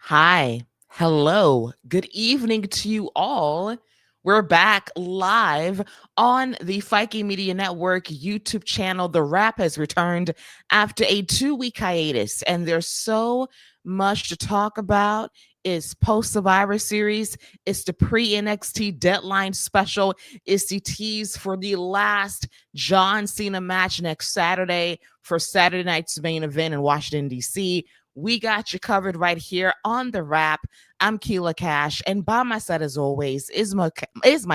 Hi, hello, good evening to you all. We're back live on the Viking Media Network YouTube channel. The Wrap has returned after a 2-week hiatus, and there's so much to talk about. It's post Survivor Series, it's the pre NXT Deadline special, it's the tease for the last John Cena match next Saturday for Saturday night's main event in Washington, D.C. We got you covered right here on the Wrap. I'm Keila Cash, and by my side, as always, is my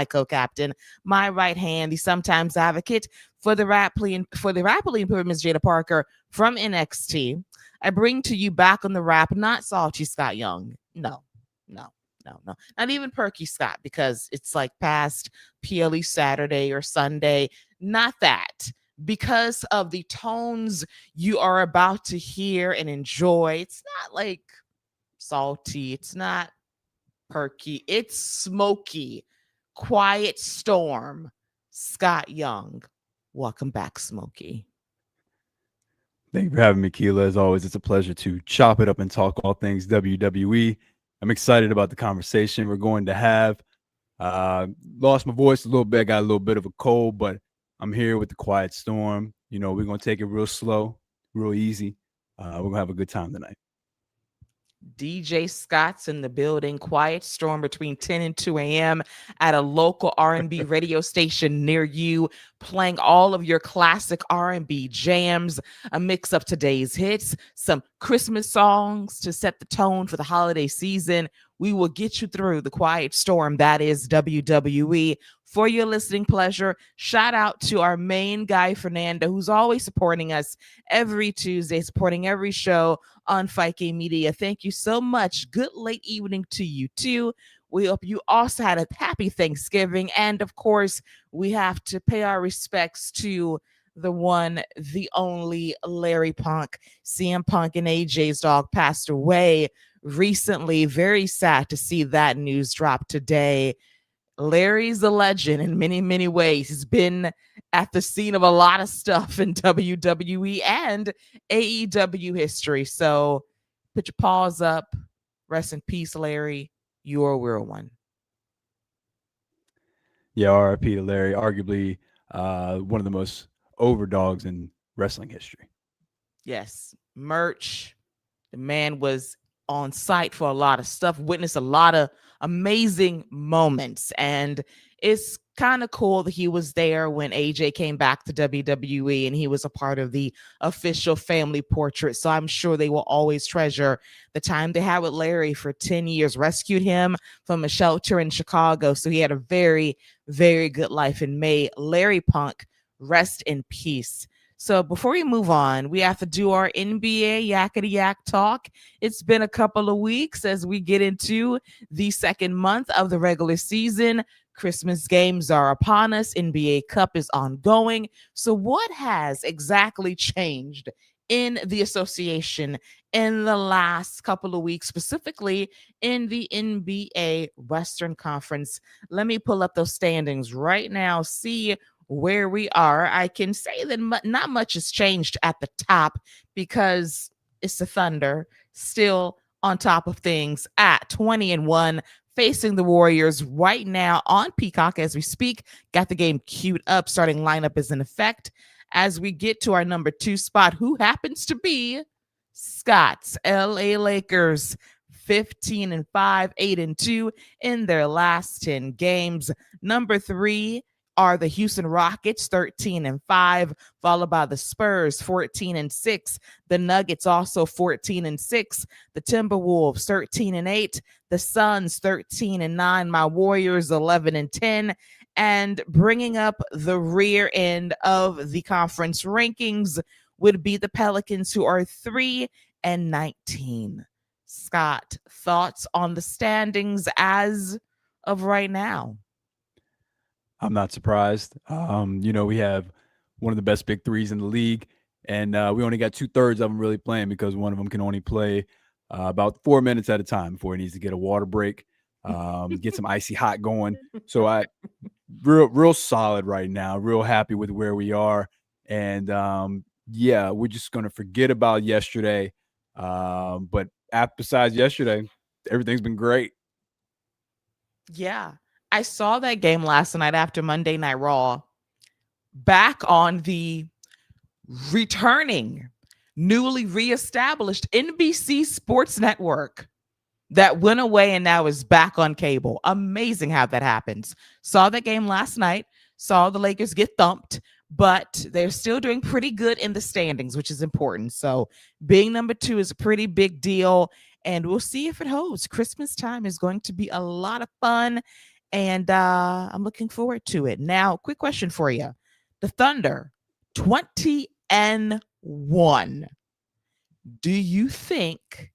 co-captain, my right hand, the sometimes advocate for the rapidly improved Miss Jada Parker from NXT. I bring to you back on the Wrap, not Salty Scott Young. No, no, no. Not even Perky Scott, because it's like past PLE Saturday or Sunday. Not that, because of the tones you are about to hear and enjoy. It's not like salty, it's not perky, it's smoky. Quiet Storm, Scott Young. Welcome back, Smokey. Thank you for having me, Keila. As always, it's a pleasure to chop it up and talk all things WWE. I'm excited about the conversation we're going to have. Lost my voice a little bit, got a little bit of a cold, but I'm here with the Quiet Storm. We're going to take it real slow, real easy. We're going to have a good time tonight. DJ Scott's in the building. Quiet Storm between 10 and 2 a.m. at a local R&B radio station near you, playing all of your classic R&B jams, a mix of today's hits, some Christmas songs to set the tone for the holiday season. We will get you through the Quiet Storm that is WWE. For your listening pleasure, shout out to our main guy, Fernando, who's always supporting us every Tuesday, supporting every show on Viking Media. Thank you so much. Good late evening to you, too. We hope you also had a happy Thanksgiving. And of course, we have to pay our respects to the one, the only Larry Punk. CM Punk and AJ's dog passed away recently. Very sad to see that news drop today. Larry's a legend in many, many ways. He's been at the scene of a lot of stuff in WWE and AEW history. So put your paws up. Rest in peace, Larry. You're a real one. Yeah, RIP to Larry, arguably one of the most over dogs in wrestling history. Yes. Merch. The man was on site for a lot of stuff, witnessed a lot of amazing moments. And it's kind of cool that he was there when AJ came back to WWE and he was a part of the official family portrait. So I'm sure they will always treasure the time they had with Larry for 10 years, rescued him from a shelter in Chicago. So he had a very, very good life. And may Larry Punk rest in peace. So before we move on, we have to do our NBA yakety yak talk. It's been a couple of weeks as we get into the second month of the regular season. Christmas games are upon us. NBA Cup is ongoing. So what has exactly changed in the association in the last couple of weeks, specifically in the NBA Western Conference? Let me pull up those standings right now, see where we are. I can say that not much has changed at the top because it's the Thunder still on top of things at 20-1, facing the Warriors right now on Peacock as we speak. Got the game queued up. Starting lineup is in effect as we get to our number 2 spot, who happens to be Scott's LA Lakers. 15-5, 8-2 in their last 10 games. Number 3 are the Houston Rockets, 13-5, followed by the Spurs, 14-6. The Nuggets also 14-6. The Timberwolves, 13-8. The Suns, 13-9. My Warriors, 11-10. And bringing up the rear end of the conference rankings would be the Pelicans, who are 3-19. Scott, thoughts on the standings as of right now? I'm not surprised. We have one of the best big threes in the league, and we only got 2/3 of them really playing because one of them can only play about 4 minutes at a time before he needs to get a water break, get some icy hot going. So real solid right now, real happy with where we are. And we're just going to forget about yesterday. But besides yesterday, everything's been great. Yeah. I saw that game last night after Monday Night Raw, back on the returning, newly reestablished NBC Sports Network that went away and now is back on cable. Amazing how that happens. Saw that game last night, saw the Lakers get thumped, but they're still doing pretty good in the standings, which is important. So being number 2 is a pretty big deal, and we'll see if it holds. Christmas time is going to be a lot of fun, and I'm looking forward to it. Now, quick question for you. The Thunder, 20-1. Do you think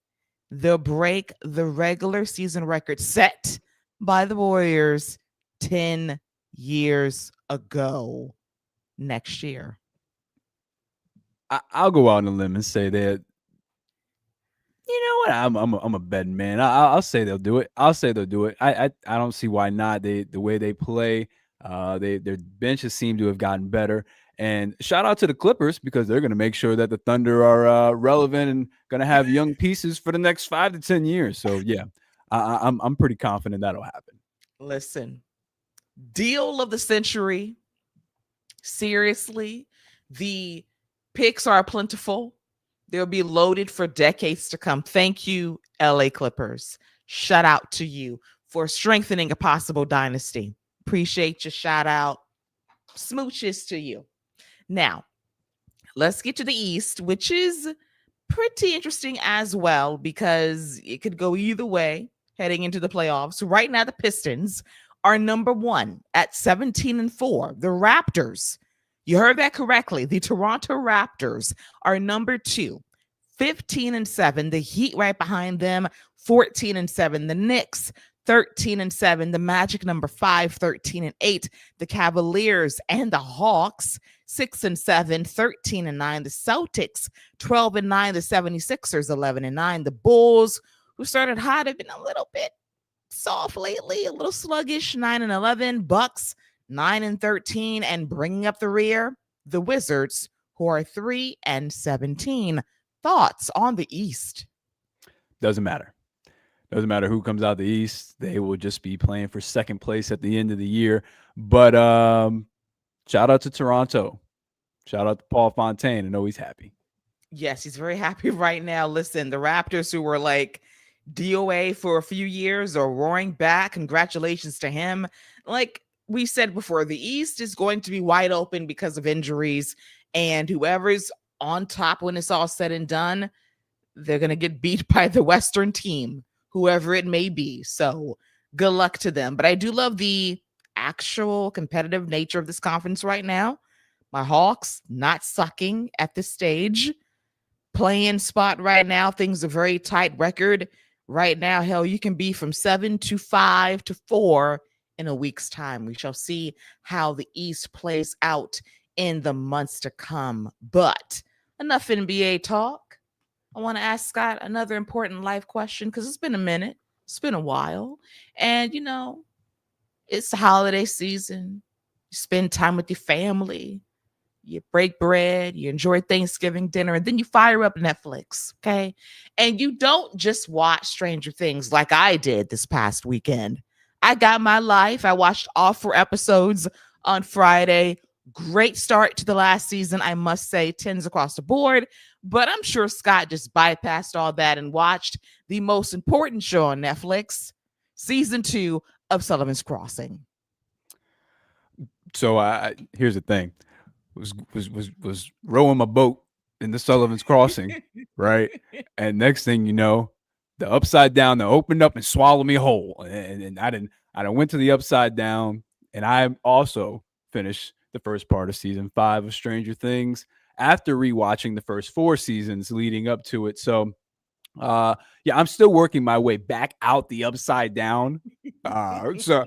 they'll break the regular season record set by the Warriors 10 years ago next year? I'll go out on a limb and say that, you know what, I'm a betting man. I'll say they'll do it. I'll say they'll do it. I don't see why not. The way they play, their benches seem to have gotten better. And shout out to the Clippers, because they're going to make sure that the Thunder are relevant and going to have young pieces for the next 5 to 10 years. So yeah, I'm pretty confident that'll happen. Listen, deal of the century. Seriously, the picks are plentiful. They'll be loaded for decades to come. Thank you, LA Clippers. Shout out to you for strengthening a possible dynasty. Appreciate your shout out. Smooches to you. Now, let's get to the East, which is pretty interesting as well, because it could go either way heading into the playoffs. Right now, the Pistons are number 1 at 17-4. The Raptors, you heard that correctly, the Toronto Raptors are number 2, 15-7. The Heat right behind them, 14-7. The Knicks, 13-7. The Magic, number 5, 13-8. The Cavaliers and the Hawks, 6-7, 13-9. The Celtics, 12-9. The 76ers, 11-9. The Bulls, who started hot, have been a little bit soft lately, a little sluggish, 9-11. Bucks, 9-13. And bringing up the rear, the Wizards, who are 3-17. Thoughts on the East? Doesn't matter. Doesn't matter who comes out the East. They will just be playing for second place at the end of the year. But shout out to Toronto. Shout out to Paul Fontaine. I know he's happy. Yes, he's very happy right now. Listen, the Raptors, who were like DOA for a few years, are roaring back. Congratulations to him. Like we said before, the East is going to be wide open because of injuries, and whoever's on top when it's all said and done, they're going to get beat by the Western team, whoever it may be. So good luck to them. But I do love the actual competitive nature of this conference right now. My Hawks not sucking at this stage. Playing spot right now. Things are very tight record right now. Hell, you can be from 7 to 5 to 4 in a week's time. We shall see how the East plays out in the months to come. But enough NBA talk. I want to ask Scott another important life question, because it's been a minute. It's been a while. And, you know, it's the holiday season. You spend time with your family. You break bread. You enjoy Thanksgiving dinner. And then you fire up Netflix, okay? And you don't just watch Stranger Things like I did this past weekend. I got my life. I watched all 4 episodes on Friday. Great start to the last season, I must say, 10s across the board. But I'm sure Scott just bypassed all that and watched the most important show on Netflix, season 2 of Sullivan's Crossing. So here's the thing: was rowing my boat in the Sullivan's Crossing, right? And next thing you know, the Upside Down that opened up and swallowed me whole, and I didn't went to the Upside Down, and I also finished the first part of season 5 of Stranger Things after rewatching the first 4 seasons leading up to it. So yeah, I'm still working my way back out the Upside Down. So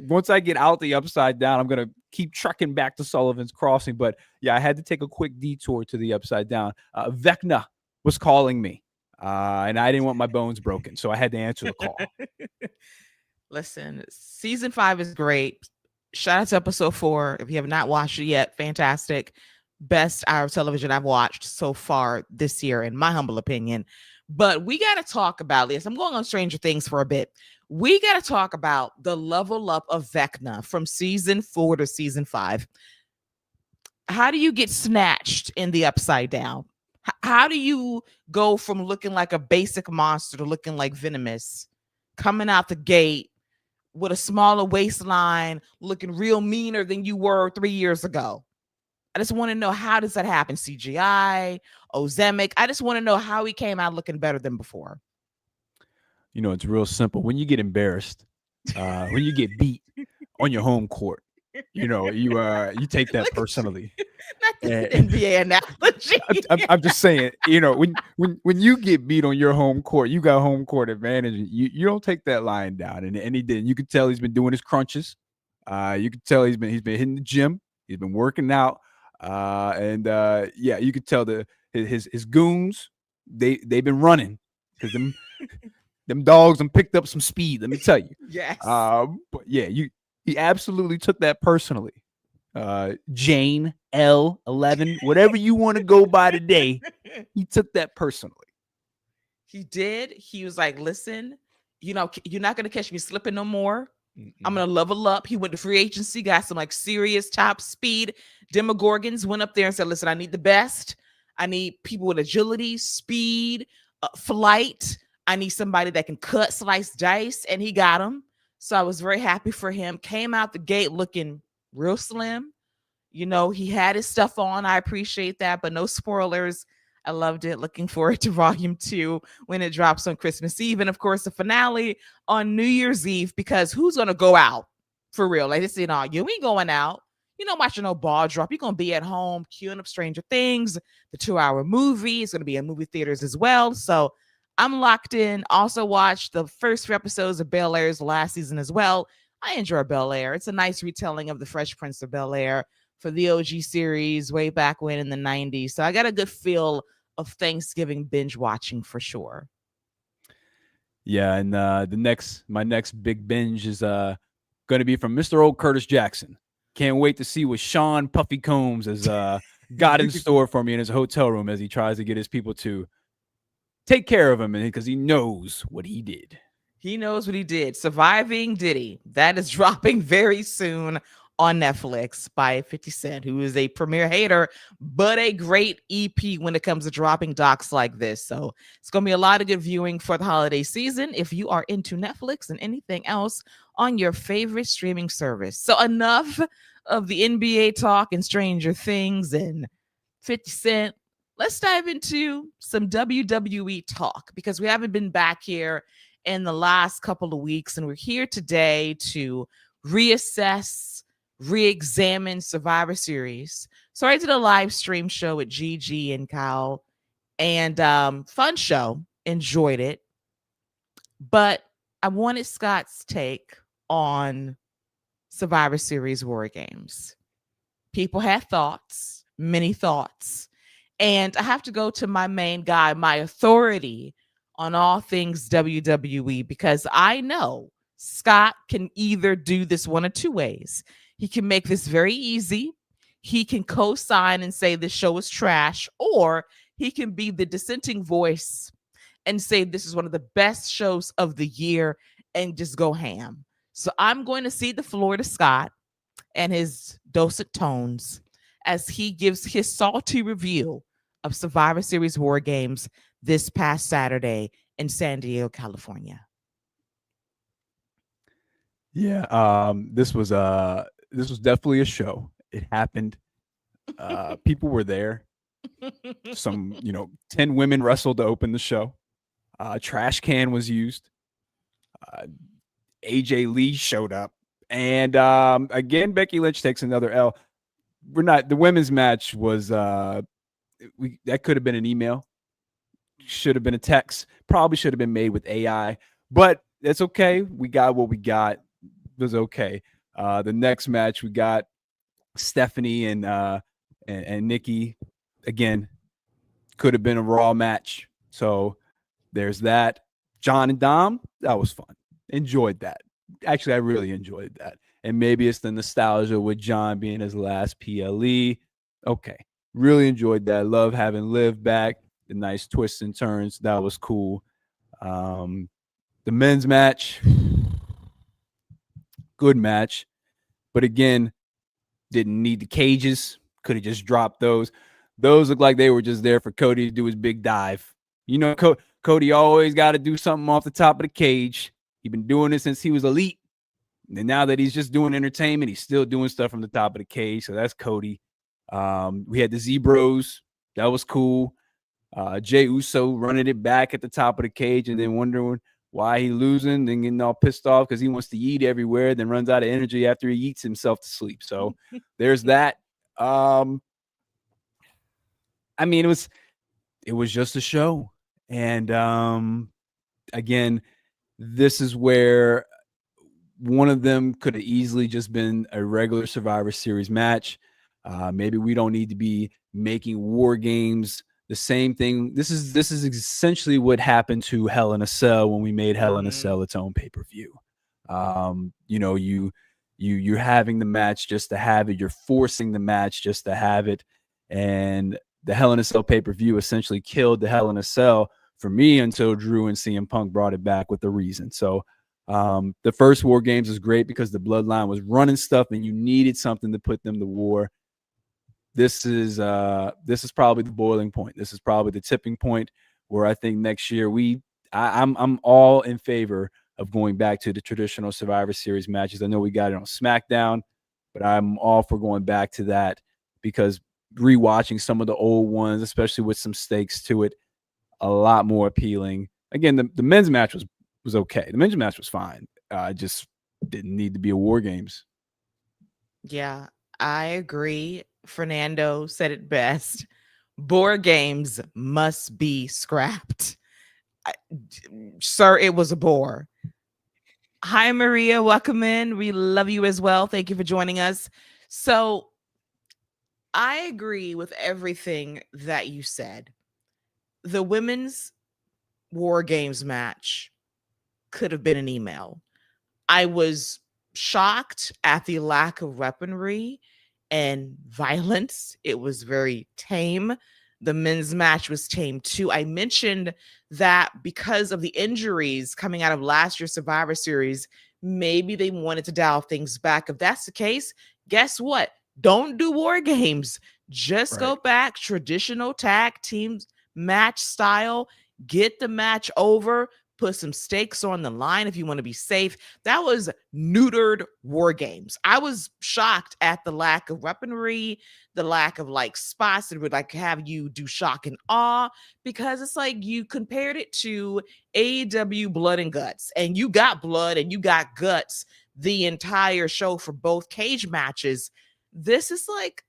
once I get out the Upside Down, I'm going to keep trucking back to Sullivan's Crossing. But yeah, I had to take a quick detour to the Upside Down. Vecna was calling me, and I didn't want my bones broken, so I had to answer the call. Listen, season 5 is great. Shout out to episode 4. If you have not watched it yet, fantastic. best hour of television I've watched so far this year, in my humble opinion. But we got to talk about this. I'm going on Stranger Things for a bit. We got to talk about the level up of Vecna from season 4 to season 5. How do you get snatched in the Upside Down? How do you go from looking like a basic monster to looking like venomous, coming out the gate with a smaller waistline, looking real meaner than you were 3 years ago? I just want to know, how does that happen? CGI, Ozemic. I just want to know how he came out looking better than before. You know, it's real simple. When you get embarrassed, when you get beat on your home court, you know, you take that personally. Not the NBA analogy. I'm just saying, you know, when you get beat on your home court, you got home court advantage. You don't take that lying down, and he didn't. You could tell he's been doing his crunches. You could tell he's been hitting the gym. He's been working out, and you could tell his goons they've been running because them dogs and picked up some speed. Let me tell you. Yes. But yeah, he absolutely took that personally. Jane L11, whatever you want to go by today, he took that personally. He did. He was like, listen, you know, you're not going to catch me slipping no more. I'm going to level up. He went to free agency, got some like serious top speed Demogorgons, went up there and said, listen, I need the best. I need people with agility, speed, flight. I need somebody that can cut, slice, dice. And he got him. So I was very happy for him. Came out the gate looking real slim. You know, he had his stuff on. I appreciate that, but no spoilers. I loved it. Looking forward to Volume 2 when it drops on Christmas Eve. And of course, the finale on New Year's Eve, because who's going to go out for real? Like, you know, you ain't going out. You know, watching no ball drop. You're going to be at home queuing up Stranger Things, the 2-hour movie. It's going to be in movie theaters as well. So I'm locked in. Also watched the first 3 episodes of Bel-Air's last season as well. I enjoy Bel-Air. It's a nice retelling of the Fresh Prince of Bel-Air for the OG series way back when in the 90s. So I got a good feel of Thanksgiving binge watching for sure. Yeah, and my next big binge is going to be from Mr. Old Curtis Jackson. Can't wait to see what Sean Puffy Combs has got in store for me in his hotel room as he tries to get his people to take care of him, because he knows what he did. He knows what he did. Surviving Diddy. That is dropping very soon on Netflix by 50 Cent, who is a premier hater, but a great EP when it comes to dropping docs like this. So it's going to be a lot of good viewing for the holiday season if you are into Netflix and anything else on your favorite streaming service. So enough of the NBA talk and Stranger Things and 50 Cent. Let's dive into some WWE talk, because we haven't been back here in the last couple of weeks, and we're here today to reassess, re-examine Survivor Series. So I did a live stream show with Gigi and Kyle, and fun show, enjoyed it, but I wanted Scott's take on Survivor Series War Games. People had thoughts, many thoughts, and I have to go to my main guy, my authority on all things WWE, because I know Scott can either do this one of 2 ways. He can make this very easy. He can co-sign and say this show is trash, or he can be the dissenting voice and say this is one of the best shows of the year and just go ham. So I'm going to cede the floor to Scott and his dulcet tones as he gives his salty review of Survivor Series War Games this past Saturday in San Diego, California. Yeah, this was definitely a show. It happened. People were there. Some, 10 women wrestled to open the show. Trash can was used. AJ Lee showed up. And again, Becky Lynch takes another L. The women's match was that could have been an email. Should have been a text. Probably should have been made with AI. But it's okay. We got what we got. It was okay. The next match, we got Stephanie and Nikki. Again, could have been a Raw match. So there's that. John and Dom, that was fun. Enjoyed that. Actually, I really enjoyed that. And maybe it's the nostalgia with John being his last PLE. Okay, Really enjoyed that. Love having Liv back. The nice twists and turns. That was cool. The men's match, good match. But again, didn't need the cages. Could have just dropped those. Those look like they were just there for Cody to do his big dive. You know, Cody always got to do something off the top of the cage. He's been doing it since he was elite. And now that he's just doing entertainment, he's still doing stuff from the top of the cage. So that's Cody. We had the Zebros. That was cool. Jey Uso running it back at the top of the cage and then wondering why he losing, then getting all pissed off because he wants to eat everywhere, then runs out of energy after he eats himself to sleep. So there's that. I mean, it was just a show. And again, this is where one of them could have easily just been a regular Survivor Series match. Maybe we don't need to be making War Games the same thing. This is essentially what happened to Hell in a Cell when we made Hell in a Cell its own pay-per-view. You know, you're having the match just to have it. You're forcing the match just to have it. And the Hell in a Cell pay-per-view essentially killed the Hell in a Cell for me until Drew and CM Punk brought it back with a reason. So the first War Games was great because the Bloodline was running stuff and you needed something to put them to war. This is probably the boiling point. This is probably the tipping point where I think next year I'm all in favor of going back to the traditional Survivor Series matches. I know we got it on SmackDown, but I'm all for going back to that because rewatching some of the old ones, especially with some stakes to it, a lot more appealing. Again, the men's match was okay. The men's match was fine. Just didn't need to be a War Games. Yeah, I agree. Fernando said it best. Board games must be scrapped. Sir, it was a bore. Hi, Maria. Welcome in. We love you as well. Thank you for joining us. So I agree with everything that you said. The women's War Games match could have been an email. I was shocked at the lack of weaponry and violence. It was very tame. The men's match was tame too. I mentioned that because of the injuries coming out of last year's Survivor Series, maybe they wanted to dial things back. If that's the case, guess what? Don't do War Games. Just go back traditional tag team match style. Get the match over. Put some stakes on the line if you want to be safe. That was neutered War Games. I was shocked at the lack of weaponry, the lack of like spots that would like have you do shock and awe, because it's like you compared it to AEW Blood and Guts, and you got blood and you got guts the entire show for both cage matches. This is like,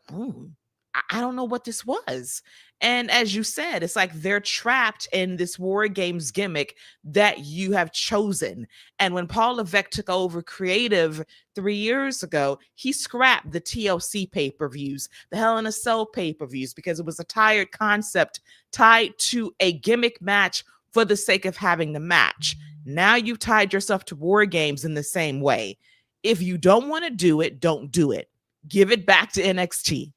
I don't know what this was. And as you said, it's like they're trapped in this War Games gimmick that you have chosen. And when Paul Levesque took over creative 3 years ago, he scrapped the TLC pay-per-views, the Hell in a Cell pay-per-views, because it was a tired concept tied to a gimmick match for the sake of having the match. Now you've tied yourself to War Games in the same way. If you don't want to do it, don't do it. Give it back to NXT.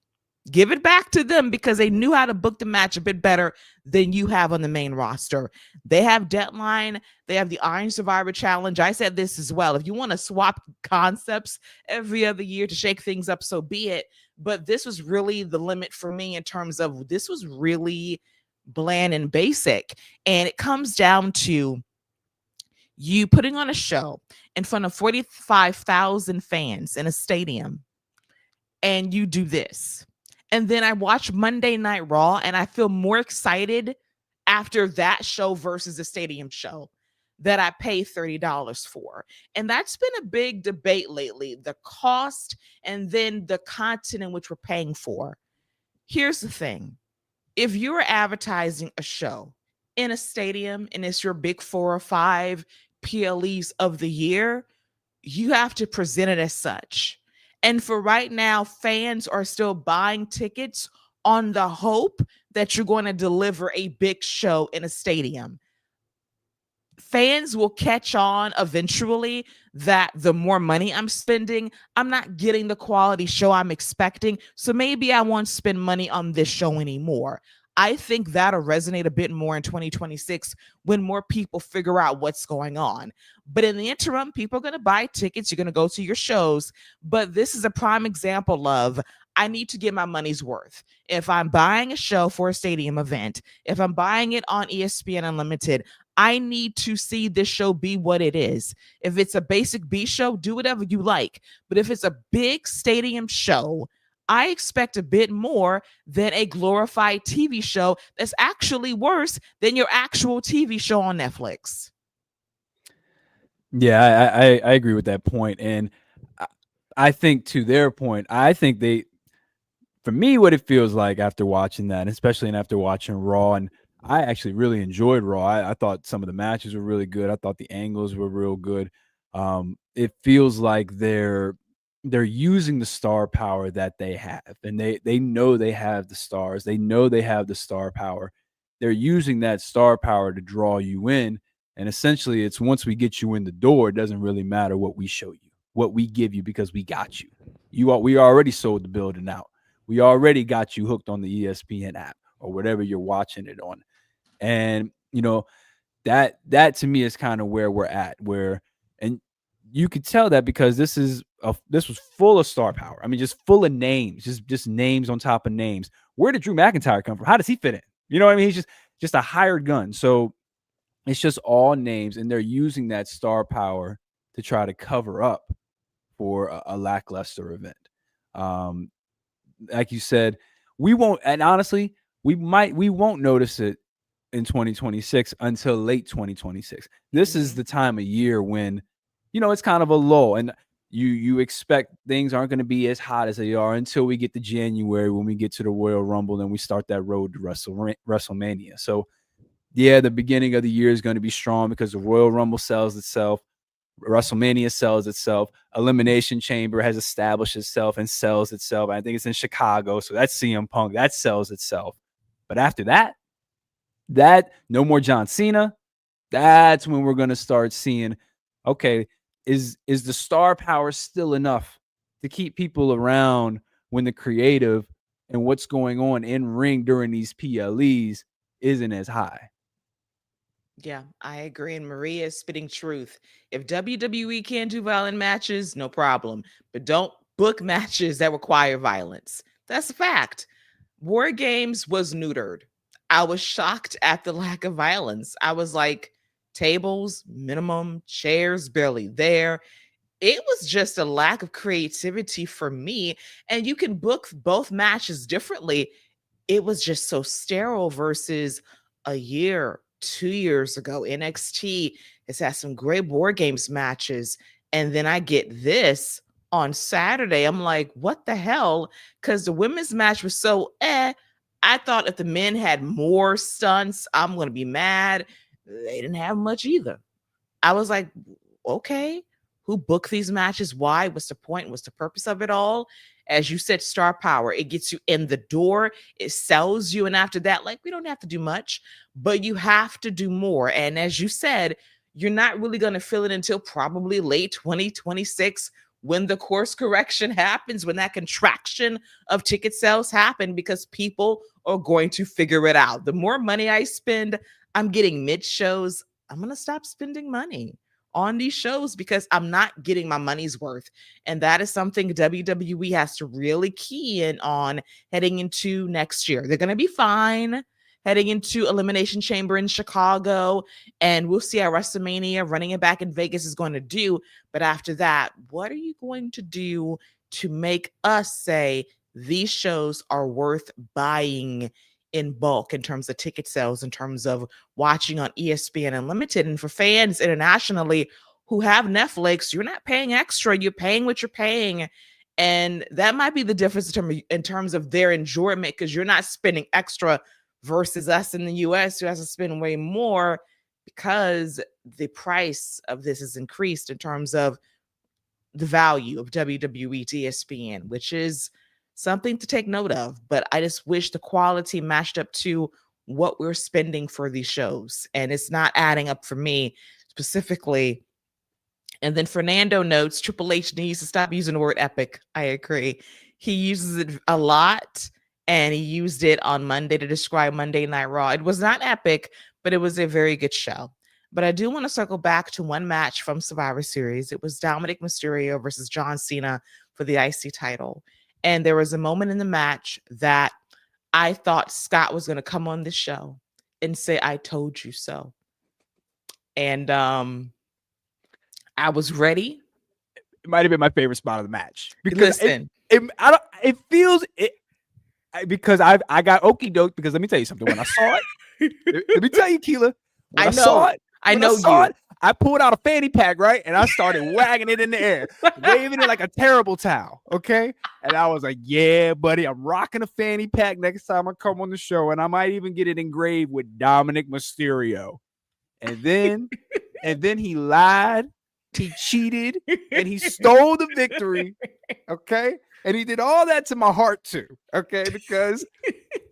Give it back to them because they knew how to book the match a bit better than you have on the main roster. They have Deadline. They have the Iron Survivor Challenge. I said this as well. If you want to swap concepts every other year to shake things up, so be it. But this was really the limit for me in terms of this was really bland and basic. And it comes down to you putting on a show in front of 45,000 fans in a stadium, and you do this. And then I watch Monday Night Raw and I feel more excited after that show versus the stadium show that I pay $30 for. And that's been a big debate lately, the cost and then the content in which we're paying for. Here's the thing. If you're advertising a show in a stadium and it's your big 4 or 5 PLEs of the year, you have to present it as such. And for right now, fans are still buying tickets on the hope that you're going to deliver a big show in a stadium. fans will catch on eventually that the more money I'm spending, I'm not getting the quality show I'm expecting. So maybe I won't spend money on this show anymore. I think that'll resonate a bit more in 2026 when more people figure out what's going on. But in the interim, people are going to buy tickets. You're going to go to your shows. But this is a prime example of I need to get my money's worth. If I'm buying a show for a stadium event, if I'm buying it on ESPN Unlimited, I need to see this show be what it is. If it's a basic B show, do whatever you like. But if it's a big stadium show, I expect a bit more than a glorified TV show that's actually worse than your actual TV show on Netflix. Yeah, I agree with that point. And I think to their point, I think for me, what it feels like after watching that, especially after watching Raw, and I actually really enjoyed Raw. I thought some of the matches were really good. I thought the angles were real good. It feels like they're using the star power that they have, and they know they have the stars. They know they have the star power. They're using that star power to draw you in, and essentially, it's once we get you in the door, it doesn't really matter what we show you, what we give you, because we got you. We already sold the building out. We already got you hooked on the ESPN app or whatever you're watching it on. And, that to me is kind of where we're at, and you could tell that because this was full of star power. I mean, just full of names, just names on top of names. Where did Drew McIntyre come from? How does he fit in? You know what I mean? He's just a hired gun. So it's just all names, and they're using that star power to try to cover up for a lackluster event. Like you said, we won't, and honestly, we won't notice it in 2026 until late 2026. This is the time of year when, it's kind of a lull, and you expect things aren't going to be as hot as they are until we get to January, when we get to the Royal Rumble, and we start that road to WrestleMania. So yeah, the beginning of the year is going to be strong because the Royal Rumble sells itself. WrestleMania sells itself. Elimination Chamber has established itself and sells itself. I think it's in Chicago, so that's CM Punk. That sells itself. But after that no more John Cena. That's when we're going to start seeing, okay, is the star power still enough to keep people around when the creative and what's going on in ring during these PLEs isn't as high? Yeah, I agree. And Maria is spitting truth. If WWE can do violent matches, no problem. But don't book matches that require violence. That's a fact. War Games was neutered. I was shocked at the lack of violence. I was like, tables, minimum, chairs barely there. It was just a lack of creativity for me. And you can book both matches differently. It was just so sterile versus a year, 2 years ago. NXT has had some great War Games matches. And then I get this on Saturday. I'm like, what the hell? Because the women's match was so I thought if the men had more stunts, I'm going to be mad. They didn't have much either. I was like, okay, who booked these matches? Why? What's the point? What's the purpose of it all? As you said, star power. It gets you in the door. It sells you. And after that, like, we don't have to do much, but you have to do more. And as you said, you're not really going to feel it until probably late 2026 when the course correction happens, when that contraction of ticket sales happen, because people are going to figure it out. The more money I spend, I'm getting mid shows. I'm going to stop spending money on these shows because I'm not getting my money's worth. And that is something WWE has to really key in on heading into next year. They're going to be fine heading into Elimination Chamber in Chicago, and we'll see how WrestleMania running it back in Vegas is going to do. But after that, what are you going to do to make us say these shows are worth buying in bulk in terms of ticket sales, in terms of watching on ESPN Unlimited? And for fans internationally who have Netflix, you're not paying extra, you're paying what you're paying. And that might be the difference in terms of their enjoyment, because you're not spending extra versus us in the US who has to spend way more because the price of this is increased in terms of the value of WWE to ESPN, which is something to take note of. But I just wish the quality matched up to what we're spending for these shows, and it's not adding up for me specifically. And then Fernando notes Triple H needs to stop using the word epic. I agree. He uses it a lot, and he used it on Monday to describe Monday Night Raw. It was not epic, but it was a very good show. But I do want to circle back to one match from Survivor Series. It was Dominic Mysterio versus John Cena for the IC title. And there was a moment in the match that I thought Scott was going to come on this show and say, "I told you so." And I was ready. It might have been my favorite spot of the match because Listen, it feels it because I got okie doke because let me tell you something. When I saw it, let me tell you, Keila. When I saw it, I pulled out a fanny pack, right? And I started wagging it in the air, waving it like a terrible towel. Okay. And I was like, yeah, buddy, I'm rocking a fanny pack next time I come on the show. And I might even get it engraved with Dominic Mysterio. And then he lied, he cheated, and he stole the victory. Okay. And he did all that to my heart too. Okay. Because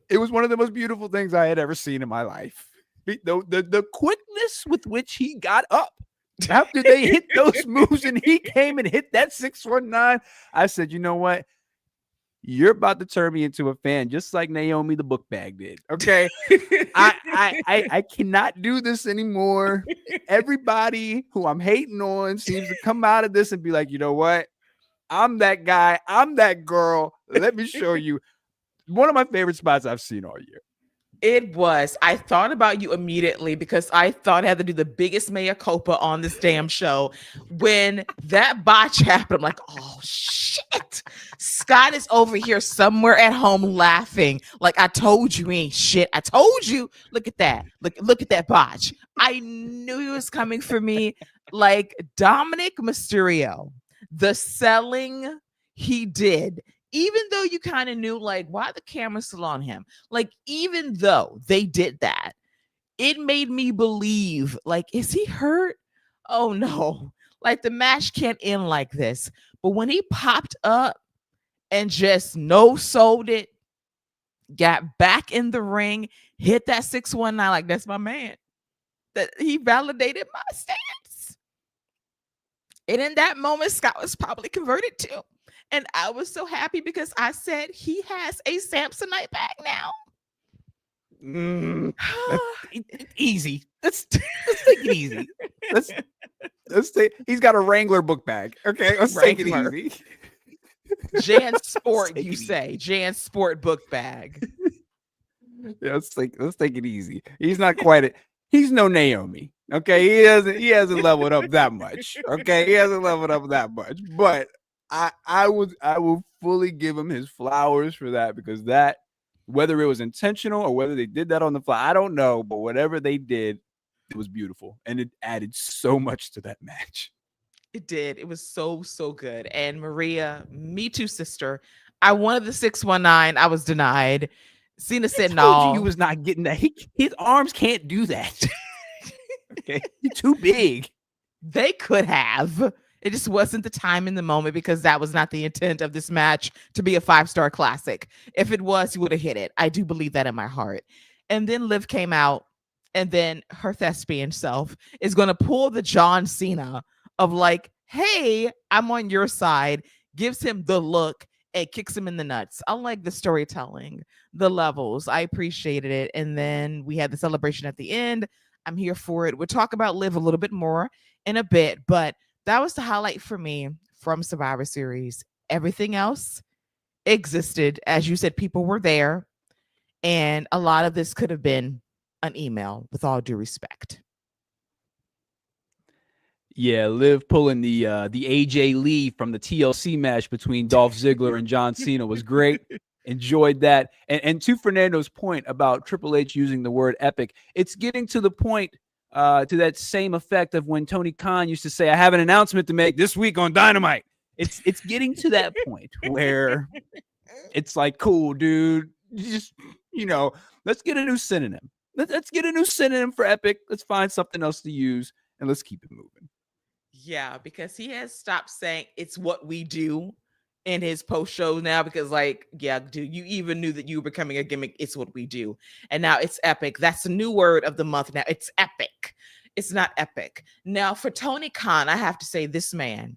it was one of the most beautiful things I had ever seen in my life. The quickness with which he got up after they hit those moves and he came and hit that 619. I said, you know what? You're about to turn me into a fan, just like Naomi the book bag did. Okay. I cannot do this anymore. Everybody who I'm hating on seems to come out of this and be like, you know what? I'm that guy. I'm that girl. Let me show you. One of my favorite spots I've seen all year. It was. I thought about you immediately because I thought I had to do the biggest mea culpa on this damn show. When that botch happened, I'm like, oh shit. Scott is over here somewhere at home laughing. Like, I told you ain't shit. I told you. Look at that. Look at that botch. I knew he was coming for me. Like Dominic Mysterio, the selling he did. Even though you kind of knew, like, why the camera's still on him? Like, even though they did that, it made me believe, like, is he hurt? Oh, no. Like, the match can't end like this. But when he popped up and just no-sold it, got back in the ring, hit that 619, like, that's my man. That he validated my stance. And in that moment, Scott was probably converted too. And I was so happy because I said he has a Samsonite bag now. Easy. Let's take it easy. Let's take. He's got a Wrangler book bag. Okay, let's Wrangler. take it easy. Jan Sport, you say? Jan Sport book bag. Yeah, let's take it easy. He's not quite it. He's no Naomi. Okay, he hasn't leveled up that much. Okay, he hasn't leveled up that much, but. I will fully give him his flowers for that because that, whether it was intentional or whether they did that on the fly, I don't know. But whatever they did, it was beautiful. And it added so much to that match. It did. It was so, so good. And Maria, me too, sister. I wanted the 619. I was denied. Cena said no. He was not getting that. His arms can't do that. Okay. He's too big. They could have. It just wasn't the time in the moment because that was not the intent of this match to be a 5-star classic. If it was, he would have hit it. I do believe that in my heart. And then Liv came out, and then her thespian self is going to pull the John Cena of like, hey, I'm on your side, gives him the look and kicks him in the nuts. I like the storytelling, the levels. I appreciated it. And then we had the celebration at the end. I'm here for it. We'll talk about Liv a little bit more in a bit, but that was the highlight for me from Survivor Series. Everything else existed. As you said, people were there. And a lot of this could have been an email, with all due respect. Yeah, Liv pulling the AJ Lee from the TLC match between Dolph Ziggler and John Cena was great. Enjoyed that. And to Fernando's point about Triple H using the word epic, it's getting to the point to that same effect of when Tony Khan used to say, I have an announcement to make this week on Dynamite. It's getting to that point where it's like, cool, dude. Just, let's get a new synonym. Let's get a new synonym for epic. Let's find something else to use and let's keep it moving. Yeah, because he has stopped saying it's what we do in his post shows now because, like, yeah, dude, you even knew that you were becoming a gimmick. It's what we do. And now it's epic. That's the new word of the month now. It's epic. It's not epic. Now, for Tony Khan, I have to say this man,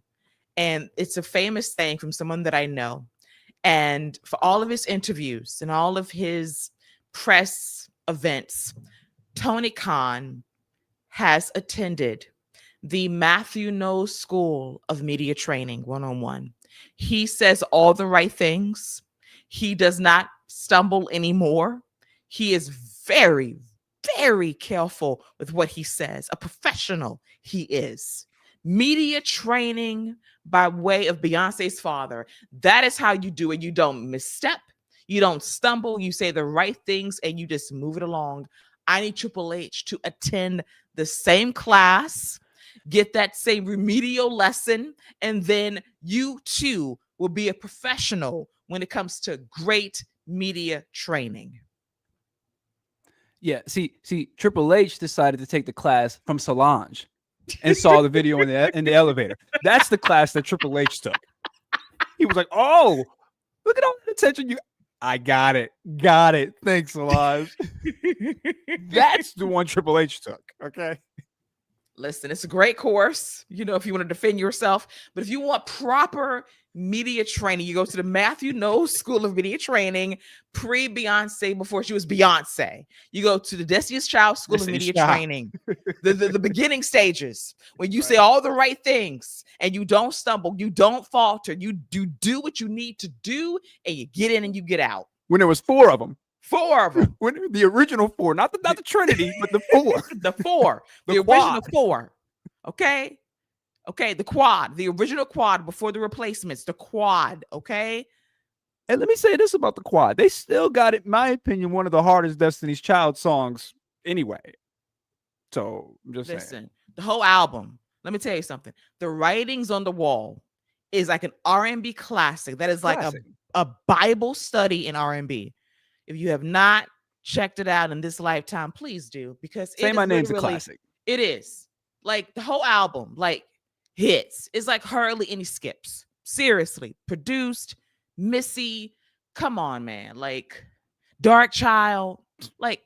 and it's a famous thing from someone that I know. And for all of his interviews and all of his press events, Tony Khan has attended the Matthew Knowles School of Media Training 101. He says all the right things. He does not stumble anymore. He is very, very careful with what he says. A professional he is. Media training by way of Beyonce's father. That is how you do it. You don't misstep. You don't stumble. You say the right things and you just move it along. I need Triple H to attend the same class, get that same remedial lesson, and then you too will be a professional when it comes to great media training. Yeah, see, Triple H decided to take the class from Solange and saw the video in the elevator. That's the class that Triple H took. He was like, "Oh, look at all the attention you." I got it. Thanks, Solange. That's the one Triple H took. Okay. Listen, it's a great course, if you want to defend yourself. But if you want proper media training, you go to the Matthew Knowles School of Media Training, pre-Beyonce, before she was Beyonce. You go to the Destiny's Child School of Media Training, the beginning stages, when you say all the right things and you don't stumble, you don't falter, you do what you need to do, and you get in and you get out. When there was 4 of them. 4 of them. When the original 4, not the Trinity, but the 4. The 4. the original 4. Okay. The quad, the original quad before the replacements, the quad. Okay. And let me say this about the quad. They still got, in my opinion, one of the hardest Destiny's Child songs anyway. So I'm just saying. The whole album, let me tell you something. The Writings on the Wall is like an R&B classic. That is like a Bible study in R&B. If you have not checked it out in this lifetime, please do, because Say My Name's a classic. It is. Like the whole album, like hits. It's like hardly any skips. Seriously. Produced, Missy. Come on, man. Like Dark Child. Like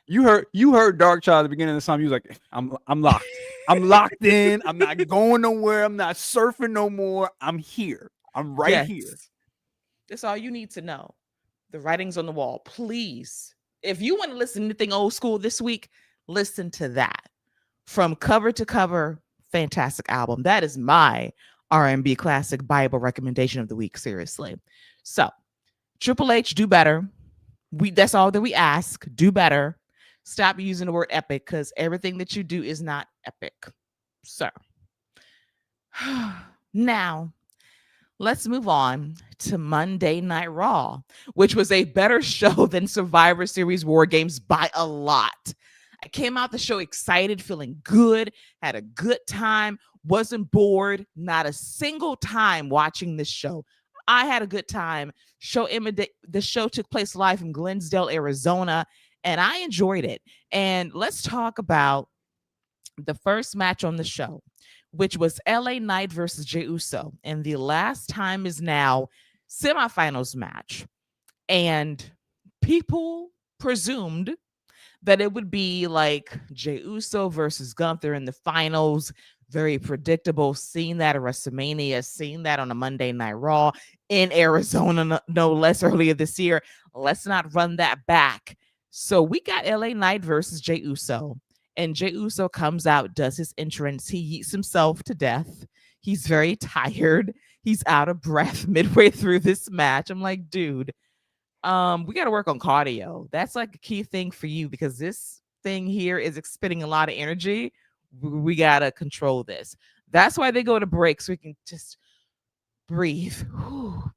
you heard Dark Child at the beginning of the song. You was like, I'm locked. I'm locked in. I'm not going nowhere. I'm not surfing no more. I'm here. I'm right here. That's all you need to know. The Writings on the Wall. Please, if you want to listen to anything old school this week, listen to that. From cover to cover, fantastic album. That is my R&B classic Bible recommendation of the week. Seriously. So, Triple H, do better. That's all that we ask. Do better. Stop using the word epic, because everything that you do is not epic. So, now, let's move on to Monday Night Raw, which was a better show than Survivor Series War Games by a lot. I came out the show excited, feeling good, had a good time, wasn't bored, not a single time watching this show. I had a good time. The show took place live in Glensdale, Arizona, and I enjoyed it. And let's talk about the first match on the show, which was LA Knight versus Jey Uso. And the last time is now semifinals match. And people presumed that it would be like Jey Uso versus Gunther in the finals. Very predictable. Seen that at WrestleMania, seen that on a Monday Night Raw in Arizona, no less, earlier this year. Let's not run that back. So we got LA Knight versus Jey Uso. And Jey Uso comes out, does his entrance. He eats himself to death. He's very tired. He's out of breath midway through this match. I'm like, dude, we got to work on cardio. That's like a key thing for you, because this thing here is expending a lot of energy. We got to control this. That's why they go to break, so we can just breathe.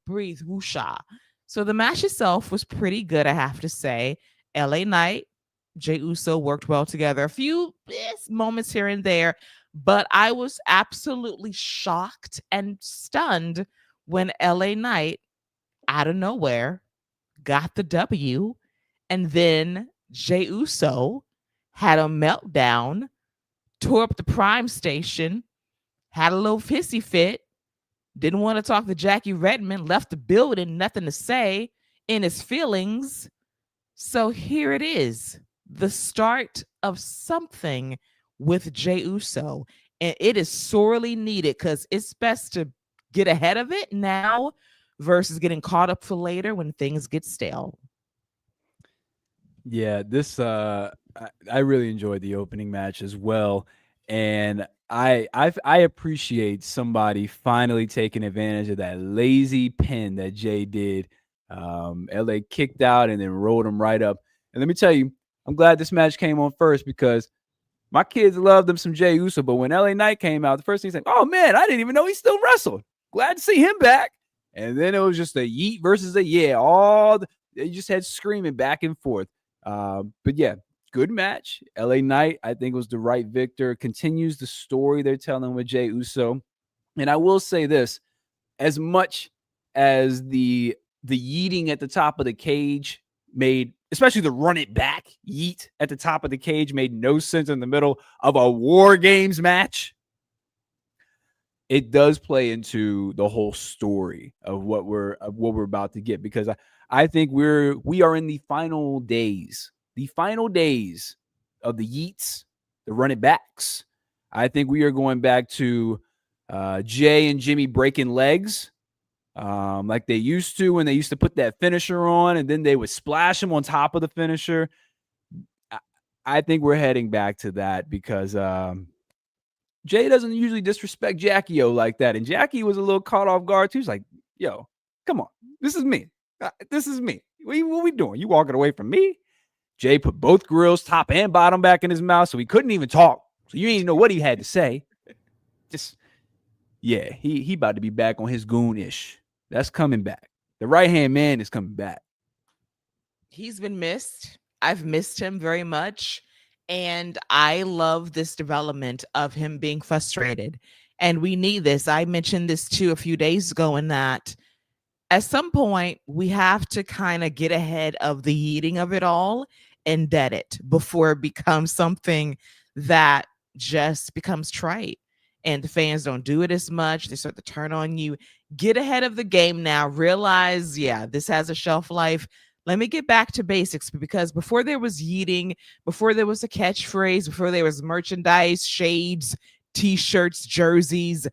Breathe. Woosha. So the match itself was pretty good, I have to say. LA Knight, Jey Uso worked well together. A few moments here and there, but I was absolutely shocked and stunned when LA Knight, out of nowhere, got the W, and then Jey Uso had a meltdown, tore up the Prime station, had a little hissy fit, Didn't want to talk to Jackie Redmond, left the building, nothing to say, in his feelings. So here it is, the start of something with Jey Uso. And it is sorely needed because it's best to get ahead of it now versus getting caught up for later when things get stale. Yeah, this I really enjoyed the opening match as well, and I appreciate somebody finally taking advantage of that lazy pin that Jay did. LA kicked out and then rolled him right up. And let me tell you, I'm glad this match came on first because my kids loved them some Jey Uso, but when LA Knight came out, the first thing he said, "Oh man, I didn't even know he still wrestled. Glad to see him back." And then it was just a yeet versus a yeah. They just had screaming back and forth. But yeah, good match. LA Knight, I think, was the right victor. Continues the story they're telling with Jey Uso. And I will say this: as much as the yeeting at the top of the cage made, especially the run it back yeet at the top of the cage, made no sense in the middle of a War Games match, it does play into the whole story of what we're about to get, because I think we are in the final days of the yeets, the run it backs. I think we are going back to Jay and Jimmy breaking legs, like they used to when they used to put that finisher on and then they would splash him on top of the finisher. I think we're heading back to that because Jay doesn't usually disrespect Jackie O like that. And Jackie was a little caught off guard too. He's like, yo, come on. This is me. This is me. What we doing? You walking away from me? Jay put both grills, top and bottom, back in his mouth, so he couldn't even talk. So you didn't know what he had to say. Just, yeah, he about to be back on his goon-ish. That's coming back. The right-hand man is coming back. He's been missed. I've missed him very much. And I love this development of him being frustrated. And we need this. I mentioned this too a few days ago, in that at some point we have to kind of get ahead of the eating of it all and dead it before it becomes something that just becomes trite. And the fans don't do it as much. They start to turn on you. Get ahead of the game now. Realize, yeah, this has a shelf life. Let me get back to basics, because before there was yeeting, before there was a catchphrase, before there was merchandise, shades, t-shirts, jerseys,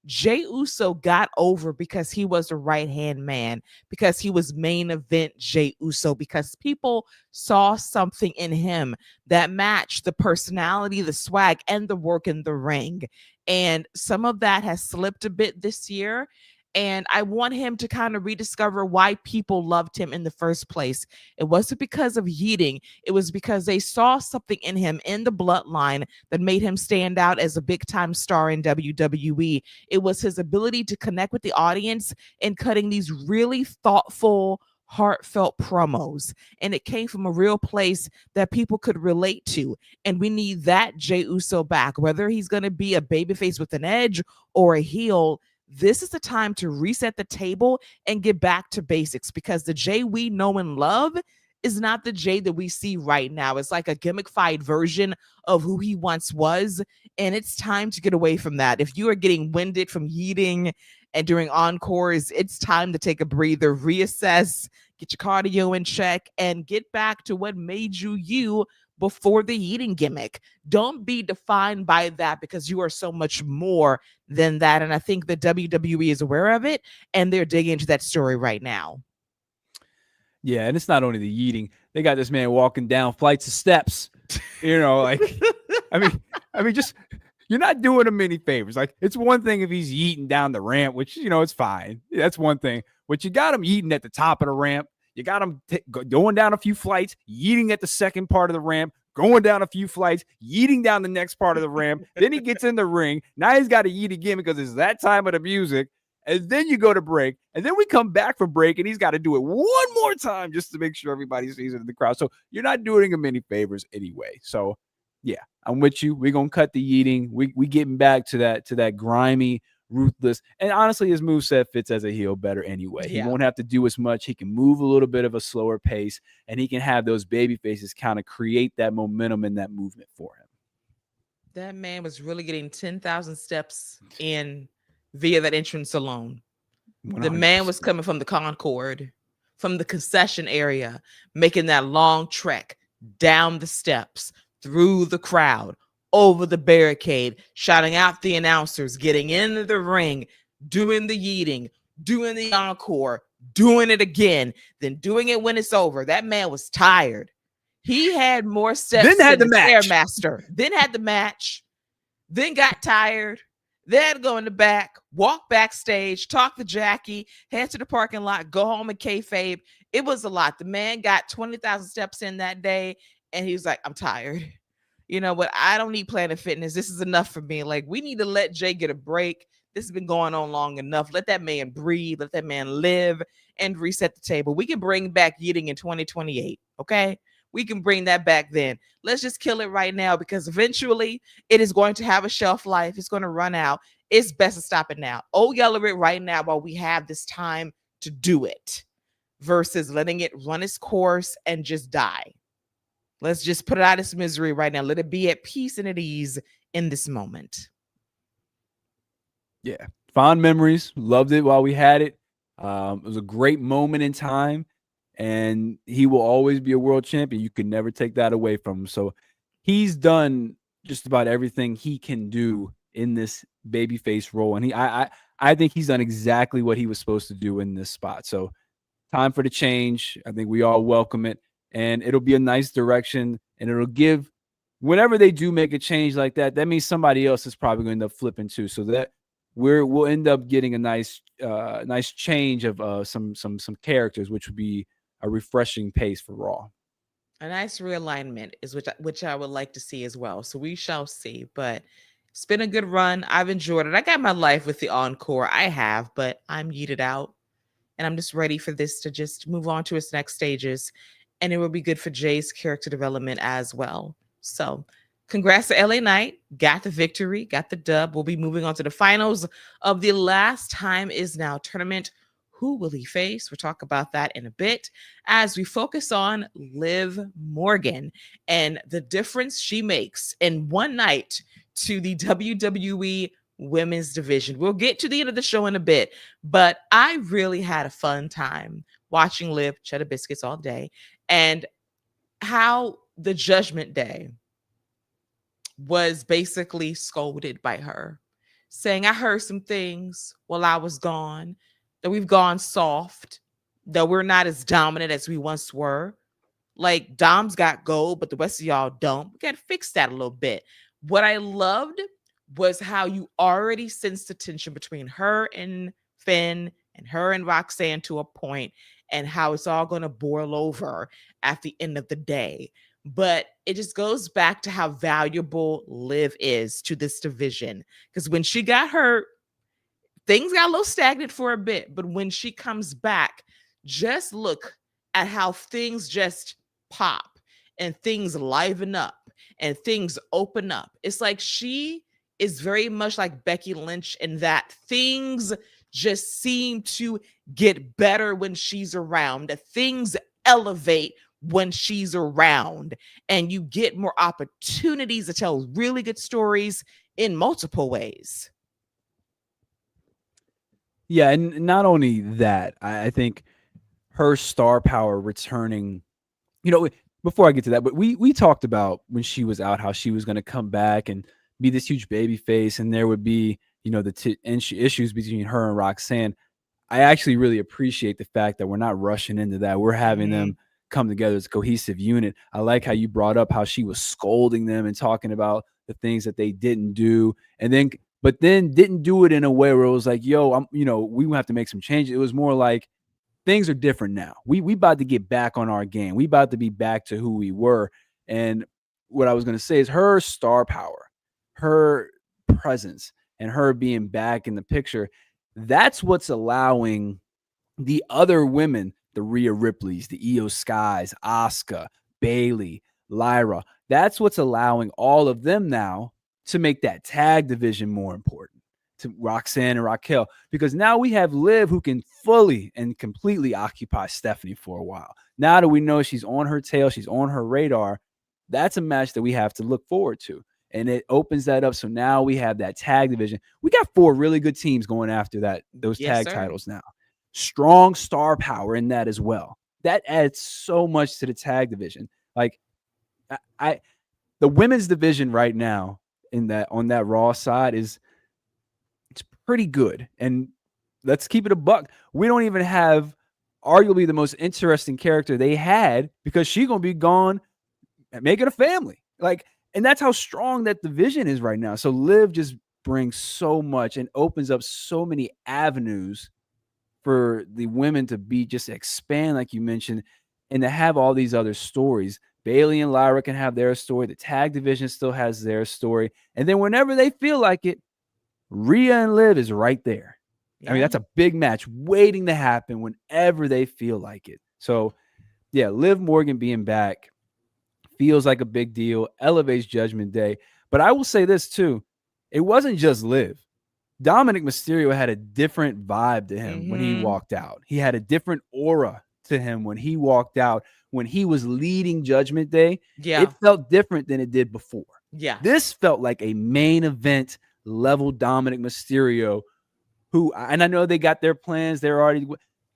Jey Uso got over because he was a right-hand man, because he was main event Jey Uso, because people saw something in him that matched the personality, the swag, and the work in the ring. And some of that has slipped a bit this year. And I want him to kind of rediscover why people loved him in the first place. It wasn't because of yeeting. It was because they saw something in him, in the bloodline, that made him stand out as a big time star in WWE. It was his ability to connect with the audience and cutting these really thoughtful, heartfelt promos. And it came from a real place that people could relate to. And we need that Jey Uso back, whether he's going to be a babyface with an edge or a heel. This is the time to reset the table and get back to basics, because the Jey we know and love is not the Jey that we see right now. It's like a gimmick-fied version of who he once was, and it's time to get away from that. If you are getting winded from yeeting and during encores, it's time to take a breather, reassess, get your cardio in check, and get back to what made you you before the eating gimmick. Don't be defined by that, because you are so much more than that. And I think the WWE is aware of it, and they're digging into that story right now. Yeah, and it's not only the yeeting. They got this man walking down flights of steps. You know, like I mean, just, you're not doing him any favors. Like, it's one thing if he's yeeting down the ramp, which, you know, it's fine. That's one thing. But you got him yeeting at the top of the ramp. You got him going down a few flights, yeeting at the second part of the ramp, going down a few flights, yeeting down the next part of the ramp. Then he gets in the ring. Now he's got to yeet again because it's that time of the music. And then you go to break. And then we come back from break, and he's got to do it one more time just to make sure everybody sees it in the crowd. So you're not doing him any favors anyway. So, yeah, I'm with you. We're going to cut the yeeting. We getting back to that grimy, ruthless. And honestly, his moveset fits as a heel better anyway. Yeah. He won't have to do as much. He can move a little bit of a slower pace, and he can have those baby faces kind of create that momentum and that movement for him. That man was really getting 10,000 steps in via that entrance alone. The man was 100%. coming from the Concord, from the concession area, making that long trek down the steps, through the crowd, over the barricade, shouting out the announcers, getting into the ring, doing the yeeting, doing the encore, doing it again, then doing it when it's over. That man was tired. He had more steps Then had than the the match. Stairmaster, then had the match, then got tired, then go in the back, walk backstage, talk to Jackie, head to the parking lot, go home and kayfabe. It was a lot. The man got 20,000 steps in that day, and he was like, I'm tired. You know what? I don't need Planet Fitness. This is enough for me. Like, we need to let Jey get a break. This has been going on long enough. Let that man breathe. Let that man live and reset the table. We can bring back Yeeting in 2028. Okay. We can bring that back then. Let's just kill it right now, because eventually it is going to have a shelf life. It's going to run out. It's best to stop it now. Oh, yell it right now while we have this time to do it, versus letting it run its course and just die. Let's just put it out of its misery right now. Let it be at peace and at ease in this moment. Yeah. Fond memories. Loved it while we had it. It was a great moment in time, and he will always be a world champion. You can never take that away from him. So he's done just about everything he can do in this babyface role. And I think he's done exactly what he was supposed to do in this spot. So time for the change. I think we all welcome it, and it'll be a nice direction, and it'll give, whenever they do make a change like that, that means somebody else is probably going to end up flipping too. So that we'll end up getting a nice change of some characters, which would be a refreshing pace for Raw. A nice realignment is which I would like to see as well. So we shall see. But it's been a good run. I've enjoyed it. I got my life with the encore. I have, but I'm yeeted out. And I'm just ready for this to just move on to its next stages. And it will be good for Jay's character development as well. So congrats to LA Knight. Got the victory, got the dub. We'll be moving on to the finals of the Last Time Is Now tournament. Who will he face? We'll talk about that in a bit as we focus on Liv Morgan and the difference she makes in one night to the WWE women's division. We'll get to the end of the show in a bit, but I really had a fun time watching Liv cheddar biscuits all day, and how the Judgment Day was basically scolded by her, saying, I heard some things while I was gone, that we've gone soft, that we're not as dominant as we once were. Like, Dom's got gold, but the rest of y'all don't. We got to fix that a little bit. What I loved was how you already sensed the tension between her and Finn and her and Roxanne to a point, and how it's all going to boil over at the end of the day. But it just goes back to how valuable Liv is to this division. Because when she got hurt, things got a little stagnant for a bit. But when she comes back, just look at how things just pop and things liven up and things open up. It's like she is very much like Becky Lynch in that things just seem to get better when she's around, that things elevate when she's around, and you get more opportunities to tell really good stories in multiple ways. Yeah, and not only that, I think her star power returning, before I get to that, but we talked about when she was out, how she was going to come back and be this huge baby face, and there would be, the issues between her and Roxanne. I actually really appreciate the fact that we're not rushing into that. We're having them come together as a cohesive unit. I like how you brought up how she was scolding them and talking about the things that they didn't do, but then didn't do it in a way where it was like, yo, we have to make some changes. It was more like, things are different now. We about to get back on our game. We about to be back to who we were. And what I was going to say is her star power, her presence, and her being back in the picture, that's what's allowing the other women, the Rhea Ripleys, the Io Skys, Asuka, Bayley, Lyra, that's what's allowing all of them now to make that tag division more important, to Roxanne and Raquel, because now we have Liv who can fully and completely occupy Stephanie for a while. Now that we know she's on her tail, she's on her radar, that's a match that we have to look forward to. and it opens that up. So now we have that tag division. We got 4 really good teams going after those Yes, tag sir. titles now. Strong star power in that as well. That adds so much to the tag division. Like I the women's division right now on that Raw side it's pretty good. And let's keep it a buck. We don't even have arguably the most interesting character they had because she's gonna be gone and making a family. Like, and that's how strong that division is right now. So Liv just brings so much and opens up so many avenues for the women to be just expand, like you mentioned, and to have all these other stories. Bailey and Lyra can have their story. The tag division still has their story. And then whenever they feel like it, Rhea and Liv is right there. I mean, that's a big match waiting to happen whenever they feel like it. So, yeah, Liv Morgan being back feels like a big deal, elevates Judgment Day. But I will say this too. It wasn't just Liv. Dominic Mysterio had a different vibe to him when he walked out. He had a different aura to him when he walked out, when he was leading Judgment Day. Yeah. It felt different than it did before. Yeah. This felt like a main event level Dominic Mysterio who, and I know they got their plans.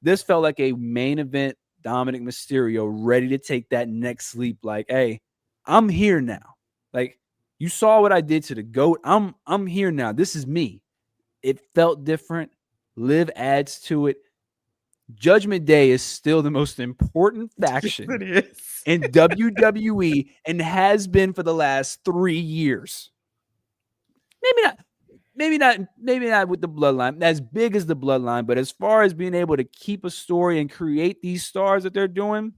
This felt like a main event Dominic Mysterio ready to take that next leap. Like, hey, I'm here now. Like, you saw what I did to the GOAT. I'm here now. This is me. It felt different. Liv adds to it. Judgment Day is still the most important faction in WWE and has been for the last 3 years. Maybe not with the Bloodline, as big as the Bloodline, but as far as being able to keep a story and create these stars that they're doing,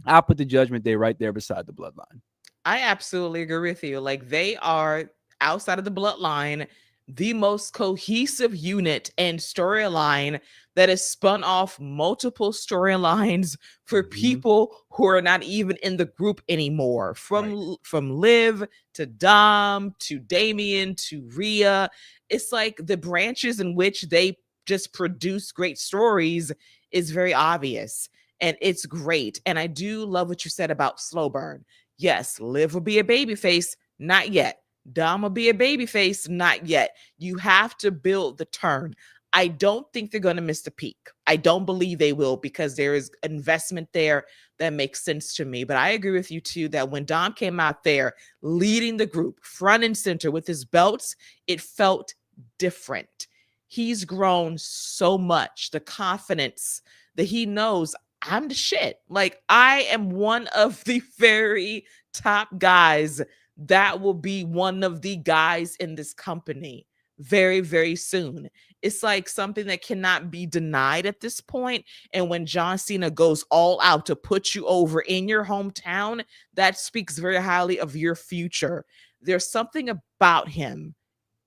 I'll put the Judgment Day right there beside the Bloodline. I absolutely agree with you. Like, they are, outside of the Bloodline, the most cohesive unit and storyline that has spun off multiple storylines for people who are not even in the group anymore. From Liv to Dom to Damian to Rhea. It's like the branches in which they just produce great stories is very obvious. And it's great. And I do love what you said about slow burn. Yes, Liv will be a babyface. Not yet. Dom will be a babyface. Not yet. You have to build the turn. I don't think they're going to miss the peak. I don't believe they will because there is investment there that makes sense to me. But I agree with you too that when Dom came out there leading the group front and center with his belts, it felt different. He's grown so much. The confidence that he knows I'm the shit. Like, I am one of the very top guys that will be one of the guys in this company very, very soon. It's like something that cannot be denied at this point. And when John Cena goes all out to put you over in your hometown, that speaks very highly of your future. There's something about him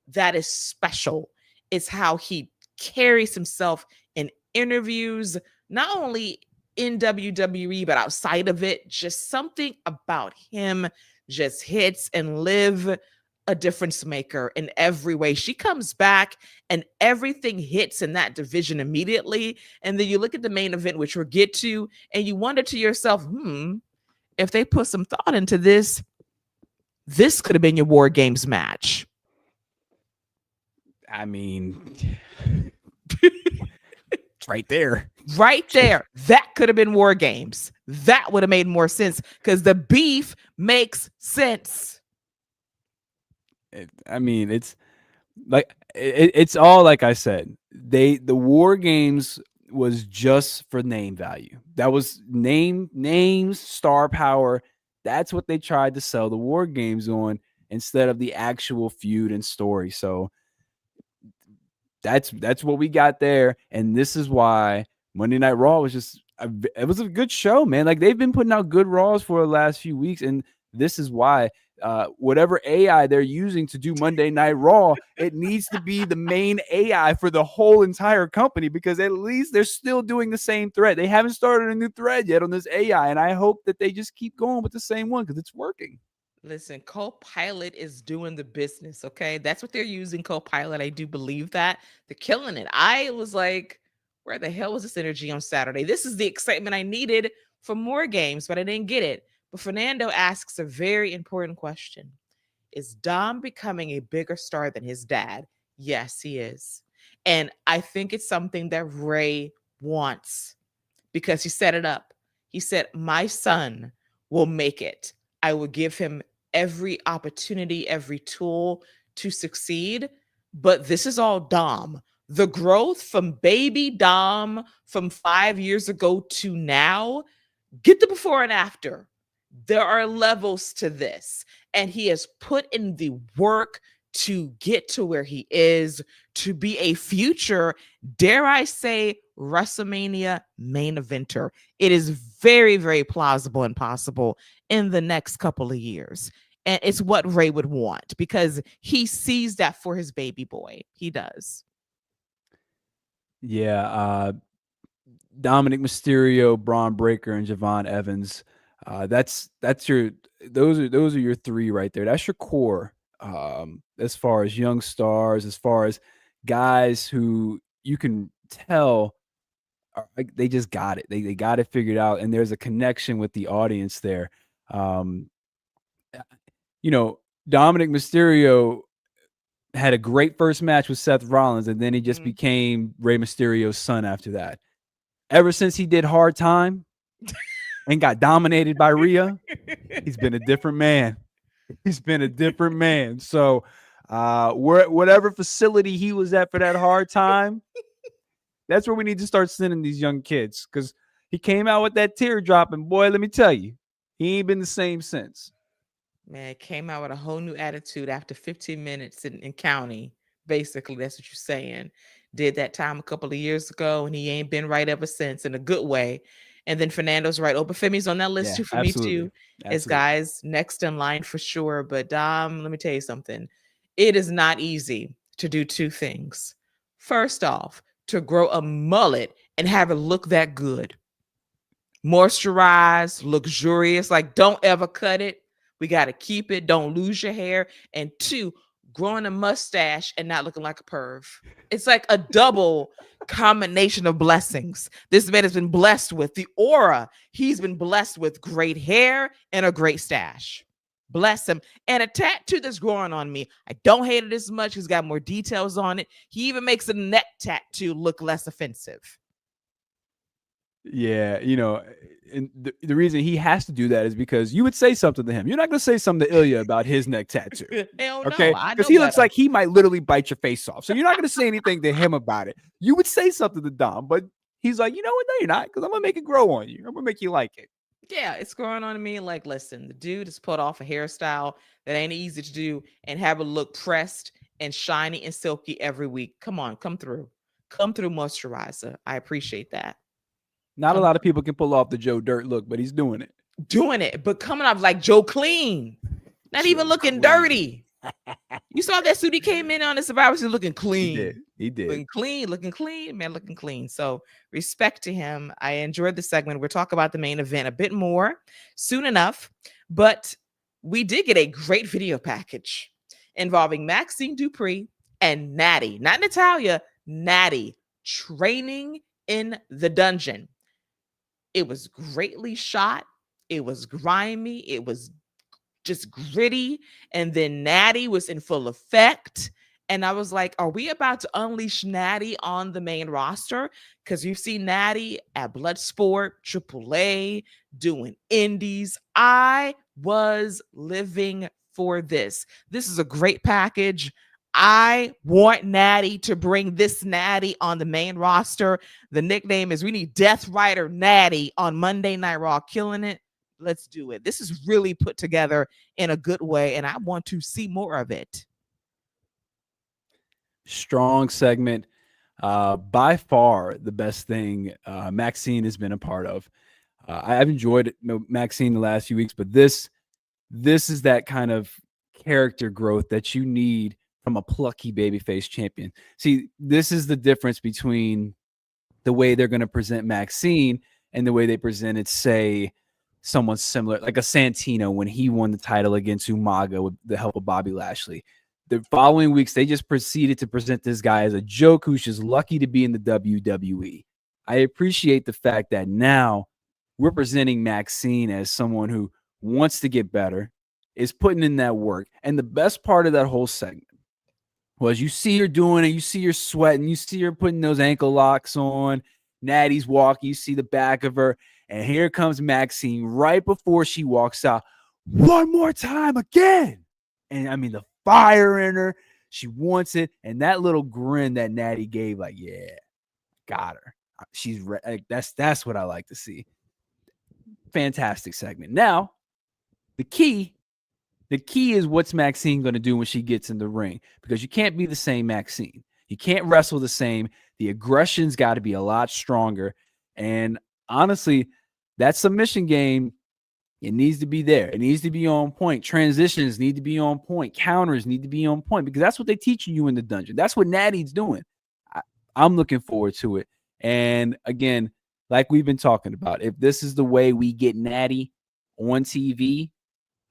that is special. It's how he carries himself in interviews, not only in WWE, but outside of it. Just something about him just hits, and Liv, a difference maker in every way. She comes back and everything hits in that division immediately. And then you look at the main event, which we'll get to, and you wonder to yourself, if they put some thought into this, this could have been your War Games match. I mean, it's right there. Right there. That could have been War Games. That would have made more sense because the beef makes sense. It's like it's all like I said. The War Games was just for name value. That was names, star power. That's what they tried to sell the War Games on instead of the actual feud and story. So that's what we got there, and this is why Monday Night Raw was it was a good show, man. Like, they've been putting out good Raws for the last few weeks, and this is why whatever AI they're using to do Monday Night Raw, it needs to be the main AI for the whole entire company, because at least they're still doing the same thread. They haven't started a new thread yet on this AI, and I hope that they just keep going with the same one because it's working. Listen, Copilot is doing the business, okay? That's what they're using, Copilot. I do believe that. They're killing it. I was like, where the hell was this energy on Saturday? This is the excitement I needed for more games, but I didn't get it. But Fernando asks a very important question. Is Dom becoming a bigger star than his dad? Yes, he is. And I think it's something that Ray wants because he set it up. He said, my son will make it. I will give him every opportunity, every tool to succeed. But this is all Dom. The growth from baby Dom from 5 years ago to now, get the before and after. There are levels to this. And he has put in the work to get to where he is, to be a future, dare I say, WrestleMania main eventer. It is very, very plausible and possible in the next couple of years. And it's what Ray would want because he sees that for his baby boy. He does. Yeah. Dominic Mysterio, Braun Breaker, and Javon Evans. That's your those are your three right there. That's your core. As far as young stars, as far as guys who you can tell they just got it. They got it figured out, and there's a connection with the audience there. Dominic Mysterio had a great first match with Seth Rollins, and then he just became Rey Mysterio's son after that. Ever since he did Hard Time and got dominated by Rhea, he's been a different man. He's been a different man. So whatever facility he was at for that Hard Time, that's where we need to start sending these young kids because he came out with that teardrop, and boy, let me tell you, he ain't been the same since. Man, came out with a whole new attitude after 15 minutes in county. Basically, that's what you're saying. Did that time a couple of years ago, and he ain't been right ever since in a good way. And then Fernando's right. Obafemi's on that list too for me too. As guys next in line for sure. But Dom, let me tell you something. It is not easy to do two things. First off, to grow a mullet and have it look that good. Moisturized, luxurious, like don't ever cut it. We got to keep it. Don't lose your hair. And two, growing a mustache and not looking like a perv. It's like a double combination of blessings. This man has been blessed with the aura. He's been blessed with great hair and a great stash. Bless him. And a tattoo that's growing on me. I don't hate it as much. He's got more details on it. He even makes a neck tattoo look less offensive. Yeah, and the reason he has to do that is because you would say something to him. You're not going to say something to Ilya about his neck tattoo. Hell okay? Because he looks like he might literally bite your face off. So you're not going to say anything to him about it. You would say something to Dom, but he's like, you know what? No, you're not, because I'm going to make it grow on you. I'm going to make you like it. Yeah, it's growing on me. Like, listen, the dude has put off a hairstyle that ain't easy to do and have it look pressed and shiny and silky every week. Come on, come through. Come through, moisturizer. I appreciate that. Not a lot of people can pull off the Joe Dirt look, but he's doing it. But coming off like Joe Clean. Not even looking dirty. You saw that suit he came in on the Survivor Series looking clean. He did. Looking clean. So respect to him. I enjoyed the segment. We'll talk about the main event a bit more soon enough. But we did get a great video package involving Maxine Dupree and Natty. Not Natalia, Natty training in the dungeon. It was greatly shot. It was grimy. It was just gritty. And then Natty was in full effect. And I was like, are we about to unleash Natty on the main roster? Because you've seen Natty at Bloodsport, AAA, doing indies. I was living for this. This is a great package. I want Natty to bring this Natty on the main roster. The nickname is we need Death Rider Natty on Monday Night Raw, killing it. Let's do it. This is really put together in a good way, and I want to see more of it. Strong segment. By far the best thing Maxine has been a part of. I've enjoyed Maxine the last few weeks, but this is that kind of character growth that you need from a plucky babyface champion. See, this is the difference between the way they're going to present Maxine and the way they presented, say, someone similar, like a Santino when he won the title against Umaga with the help of Bobby Lashley. The following weeks, they just proceeded to present this guy as a joke who's just lucky to be in the WWE. I appreciate the fact that now we're presenting Maxine as someone who wants to get better, is putting in that work. And the best part of that whole segment was you see her doing it, you see her sweating, you see her putting those ankle locks on, Natty's walking, you see the back of her, and here comes Maxine right before she walks out. One more time again. And I mean, the fire in her, she wants it. And that little grin that Natty gave, like, yeah, got her. She's that's what I like to see. Fantastic segment. Now, the key is what's Maxine going to do when she gets in the ring, because you can't be the same Maxine. You can't wrestle the same. The aggression's got to be a lot stronger. And honestly, that submission game, it needs to be there. It needs to be on point. Transitions need to be on point. Counters need to be on point, because that's what they're teaching you in the dungeon. That's what Natty's doing. I'm looking forward to it. And again, like we've been talking about, if this is the way we get Natty on TV,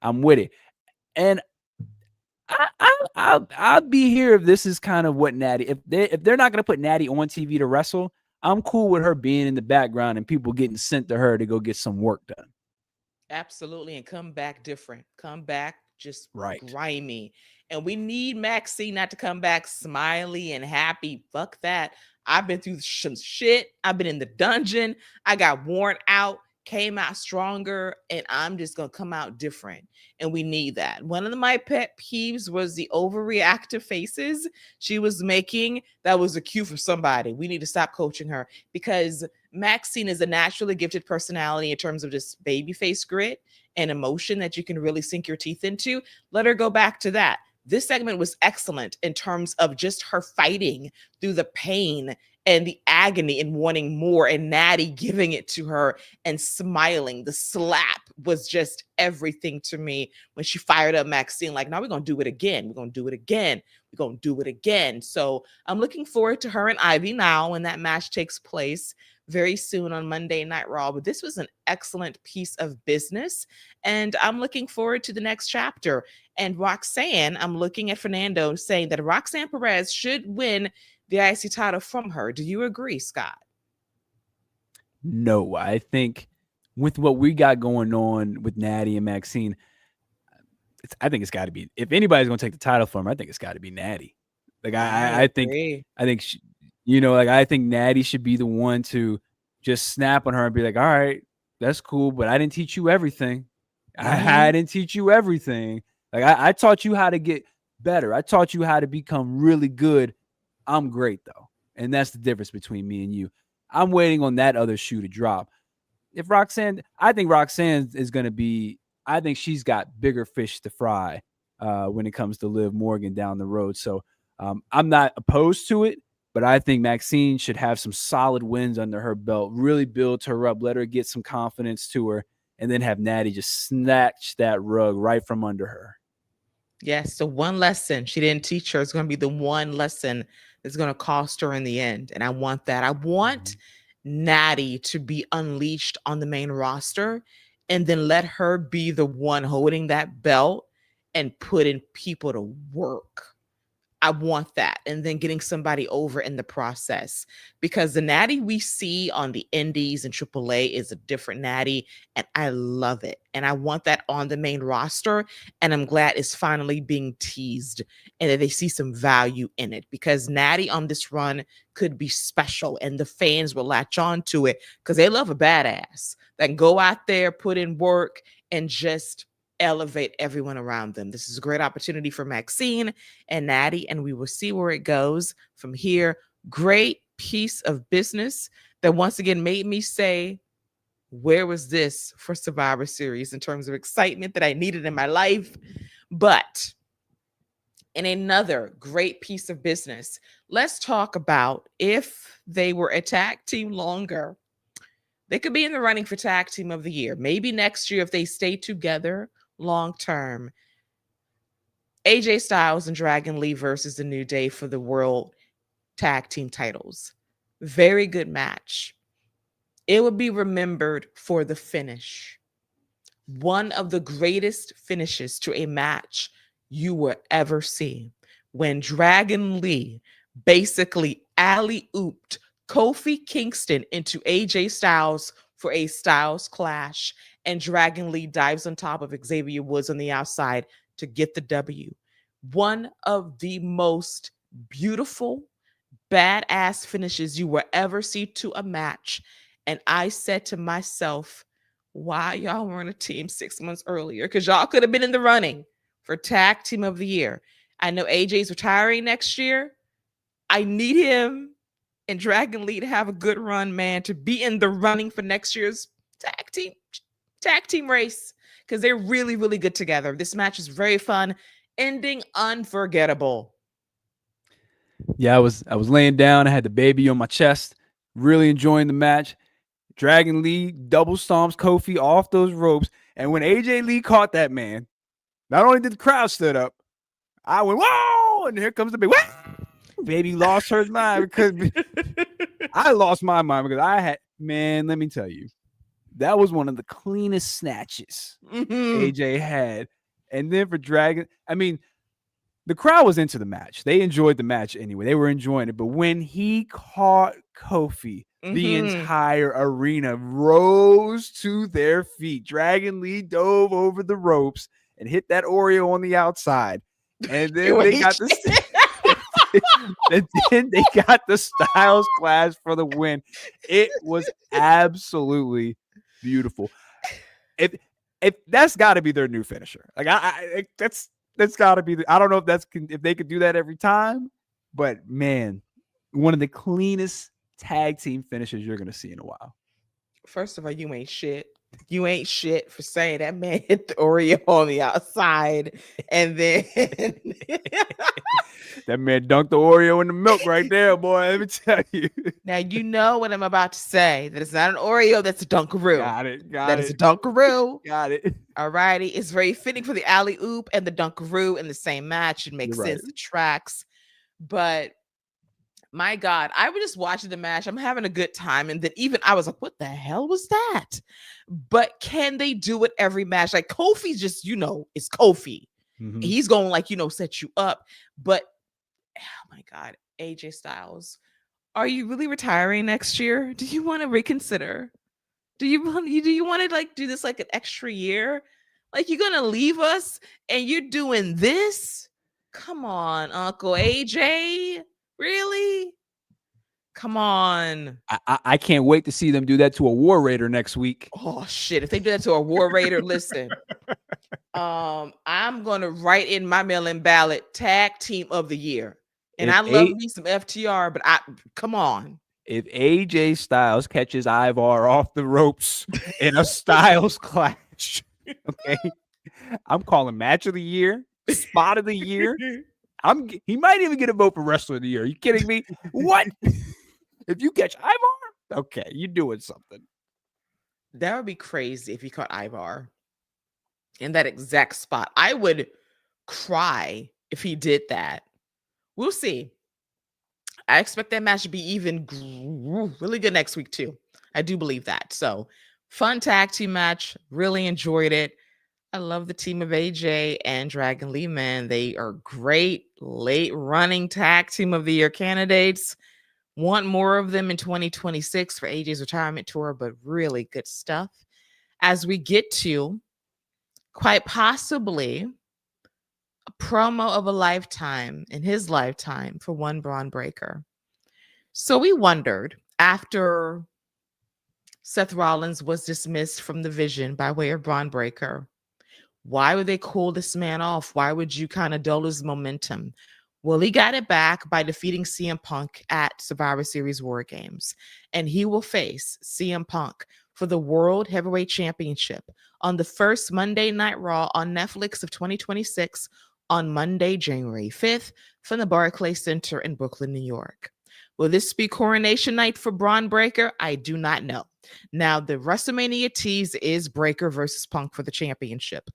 I'm with it. And I'll be here if this is kind of what Natty, if they're not going to put Natty on TV to wrestle, I'm cool with her being in the background and people getting sent to her to go get some work done. Absolutely. And come back different. Come back just right, grimy. And we need Maxine not to come back smiley and happy. Fuck that. I've been through some shit. I've been in the dungeon. I got worn out, came out stronger, and I'm just going to come out different. And we need that. One of my pet peeves was the overreactive faces she was making. That was a cue for somebody. We need to stop coaching her, because Maxine is a naturally gifted personality in terms of just baby face grit and emotion that you can really sink your teeth into. Let her go back to that. This segment was excellent in terms of just her fighting through the pain and the agony and wanting more, and Natty giving it to her and smiling. The slap was just everything to me when she fired up Maxine. Like, now we're going to do it again. We're going to do it again. We're going to do it again. So I'm looking forward to her and Ivy now when that match takes place very soon on Monday Night Raw. But this was an excellent piece of business, and I'm looking forward to the next chapter. And Roxanne, I'm looking at Fernando saying that Roxanne Perez should win the IC title from her. Do you agree, Scott? No, I think with what we got going on with Natty and Maxine, I think it's got to be, if anybody's going to take the title from her, I think it's got to be Natty. Like, I think she, like, I think Natty should be the one to just snap on her and be like, all right, that's cool, but I didn't teach you everything. I didn't teach you everything. Like, I taught you how to get better. I taught you how to become really good. I'm great, though. And that's the difference between me and you. I'm waiting on that other shoe to drop. If Roxanne, I think Roxanne is going to be, I think she's got bigger fish to fry when it comes to Liv Morgan down the road. So I'm not opposed to it, but I think Maxine should have some solid wins under her belt, really build her up, let her get some confidence to her, and then have Natty just snatch that rug right from under her. Yes, the one lesson she didn't teach her is going to be the one lesson that's going to cost her in the end. And I want that. I want Natty to be unleashed on the main roster, and then let her be the one holding that belt and putting people to work. I want that. And then getting somebody over in the process, because the Natty we see on the indies and AAA is a different Natty, and I love it. And I want that on the main roster. And I'm glad it's finally being teased and that they see some value in it, because Natty on this run could be special and the fans will latch on to it because they love a badass that can go out there, put in work, and just elevate everyone around them. This is a great opportunity for Maxine and Natty, and we will see where it goes from here. Great piece of business that once again made me say, where was this for Survivor Series in terms of excitement that I needed in my life? But in another great piece of business, let's talk about if they were a tag team longer, they could be in the running for tag team of the year. Maybe next year if they stay together long term. AJ Styles and Dragon Lee versus the New Day for the World Tag Team titles. Very good match. It would be remembered for the finish. One of the greatest finishes to a match you will ever see, when Dragon Lee basically alley-ooped Kofi Kingston into AJ Styles for a Styles Clash, and Dragon Lee dives on top of Xavier Woods on the outside to get the W. One of the most beautiful, badass finishes you will ever see to a match. And I said to myself, why y'all weren't a team 6 months earlier? Because y'all could have been in the running for Tag Team of the Year. I know AJ's retiring next year. I need him and Dragon Lee to have a good run, man, to be in the running for next year's tag team race, because they're really, really good together. This match is very fun, ending unforgettable. Yeah, I was laying down. I had the baby on my chest, really enjoying the match. Dragon Lee double stomps Kofi off those ropes. And when AJ Lee caught that man, not only did the crowd stood up, I went, whoa! And here comes the baby. Whoa! Baby lost her mind because I lost my mind because I had, man, let me tell you, that was one of the cleanest snatches AJ had. And then for Dragon, I mean, the crowd was into the match. They enjoyed the match anyway. They were enjoying it. But when he caught Kofi, the entire arena rose to their feet. Dragon Lee dove over the ropes and hit that Oreo on the outside. And then they got the and then they got the Styles Clash for the win. It was absolutely beautiful. If that's got to be their new finisher. Like that's got to be. I don't know if they could do that every time, but man, one of the cleanest tag team finishes you're gonna see in a while. First of all, you ain't shit. You ain't shit for saying that man hit the Oreo on the outside, and then that man dunked the Oreo in the milk right there, boy. Let me tell you. Now you know what I'm about to say. That it's not an Oreo. That's a Dunkaroo. Got it. That is a Dunkaroo. Got it. All righty. It's very fitting for the alley oop and the Dunkaroo in the same match. It makes sense. The tracks, but. My God, I was just watching the match. I'm having a good time. And then even I was like, what the hell was that? But can they do it every match? Like Kofi's just, it's Kofi. Mm-hmm. He's going to set you up. But, oh my God, AJ Styles, are you really retiring next year? Do you want to reconsider? Do you want to do this an extra year? You're going to leave us and you're doing this? Come on, Uncle AJ. Really? Come on. I can't wait to see them do that to a War Raider next week. Oh, shit. If they do that to a War Raider, listen. I'm going to write in my mail-in ballot Tag Team of the Year. And I love me some FTR, but come on. If AJ Styles catches Ivar off the ropes in a Styles Clash, okay, I'm calling Match of the Year, Spot of the Year. He might even get a vote for Wrestler of the Year. Are you kidding me? What? If you catch Ivar, okay, you're doing something. That would be crazy if you caught Ivar in that exact spot. I would cry if he did that. We'll see. I expect that match to be even really good next week too. I do believe that. So fun tag team match. Really enjoyed it. I love the team of AJ and Dragon Lee, man. They are great late running tag team of the year candidates. Want more of them in 2026 for AJ's retirement tour, but really good stuff. As we get to quite possibly a promo of a lifetime in his lifetime for one Bron Breakker. So we wondered after Seth Rollins was dismissed from the Vision by way of Bron Breakker, why would they cool this man off? Why would you kind of dull his momentum? Well, he got it back by defeating CM Punk at Survivor Series War Games, and he will face CM Punk for the World Heavyweight Championship on the first Monday Night Raw on Netflix of 2026 on Monday, January 5th from the Barclays Center in Brooklyn, New York. Will this be coronation night for Bron Breakker? I do not know. Now, the WrestleMania tease is Breakker versus Punk for the championship.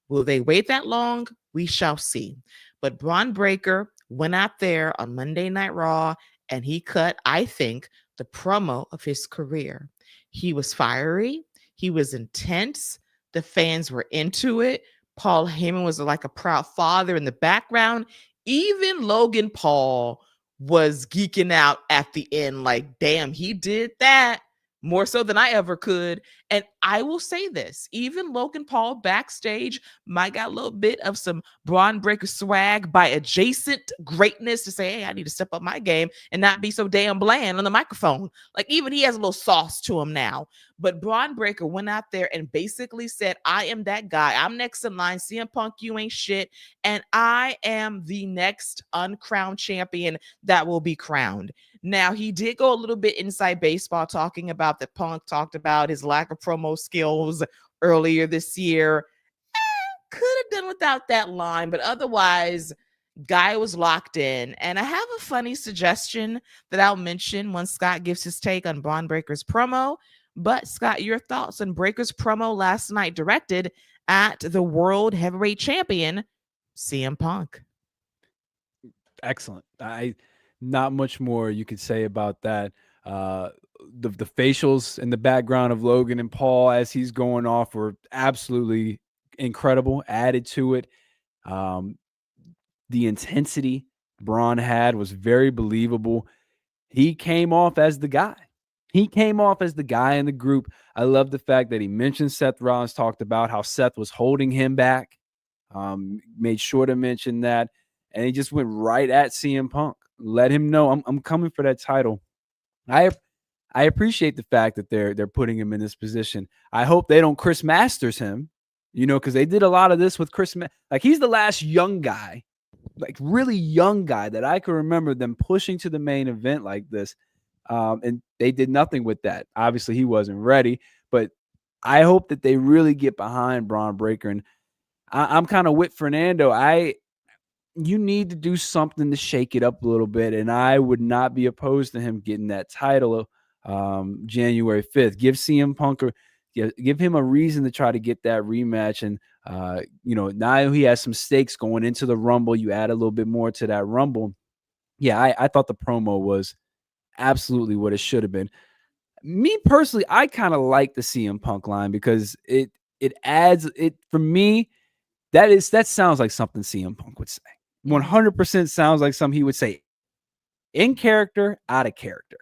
Will they wait that long? We shall see. But Bron Breakker went out there on Monday Night Raw and he cut, I think, the promo of his career. He was fiery. He was intense. The fans were into it. Paul Heyman was like a proud father in the background. Even Logan Paul was geeking out at the end like, damn, he did that more so than I ever could. And I will say this, even Logan Paul backstage might got a little bit of some Braun Breaker swag by adjacent greatness to say, hey, I need to step up my game and not be so damn bland on the microphone. Like, even he has a little sauce to him now. But Braun Breaker went out there and basically said, I am that guy. I'm next in line. CM Punk, you ain't shit. And I am the next uncrowned champion that will be crowned. Now, he did go a little bit inside baseball talking about that Punk talked about his lack of promo skills earlier this year. Could have done without that line, but otherwise, guy was locked in. And I have a funny suggestion that I'll mention when Scott gives his take on Braun Breaker's promo. But Scott, your thoughts on Breaker's promo last night directed at the World Heavyweight Champion, CM Punk? Excellent. Not much more you could say about that. The facials in the background of Logan and Paul as he's going off were absolutely incredible. Added to it, the intensity Braun had was very believable. He came off as the guy. He came off as the guy in the group. I love the fact that he mentioned Seth Rollins, talked about how Seth was holding him back, made sure to mention that, and he just went right at CM Punk. Let him know I'm coming for that title. I appreciate the fact that they're putting him in this position. I hope they don't Chris Masters him, because they did a lot of this with Chris. Like, he's the last young guy, like really young guy that I can remember them pushing to the main event like this. And they did nothing with that. Obviously, he wasn't ready, but I hope that they really get behind Braun Breaker. And I'm kind of with Fernando. You need to do something to shake it up a little bit, and I would not be opposed to him getting that title January 5th. Give CM Punk give him a reason to try to get that rematch. And now he has some stakes going into the Rumble. You add a little bit more to that Rumble. Yeah, I thought the promo was absolutely what it should have been. Me personally, I kind of like the CM Punk line because it adds it for me. That sounds like something CM Punk would say. 100% sounds like something he would say in character, out of character.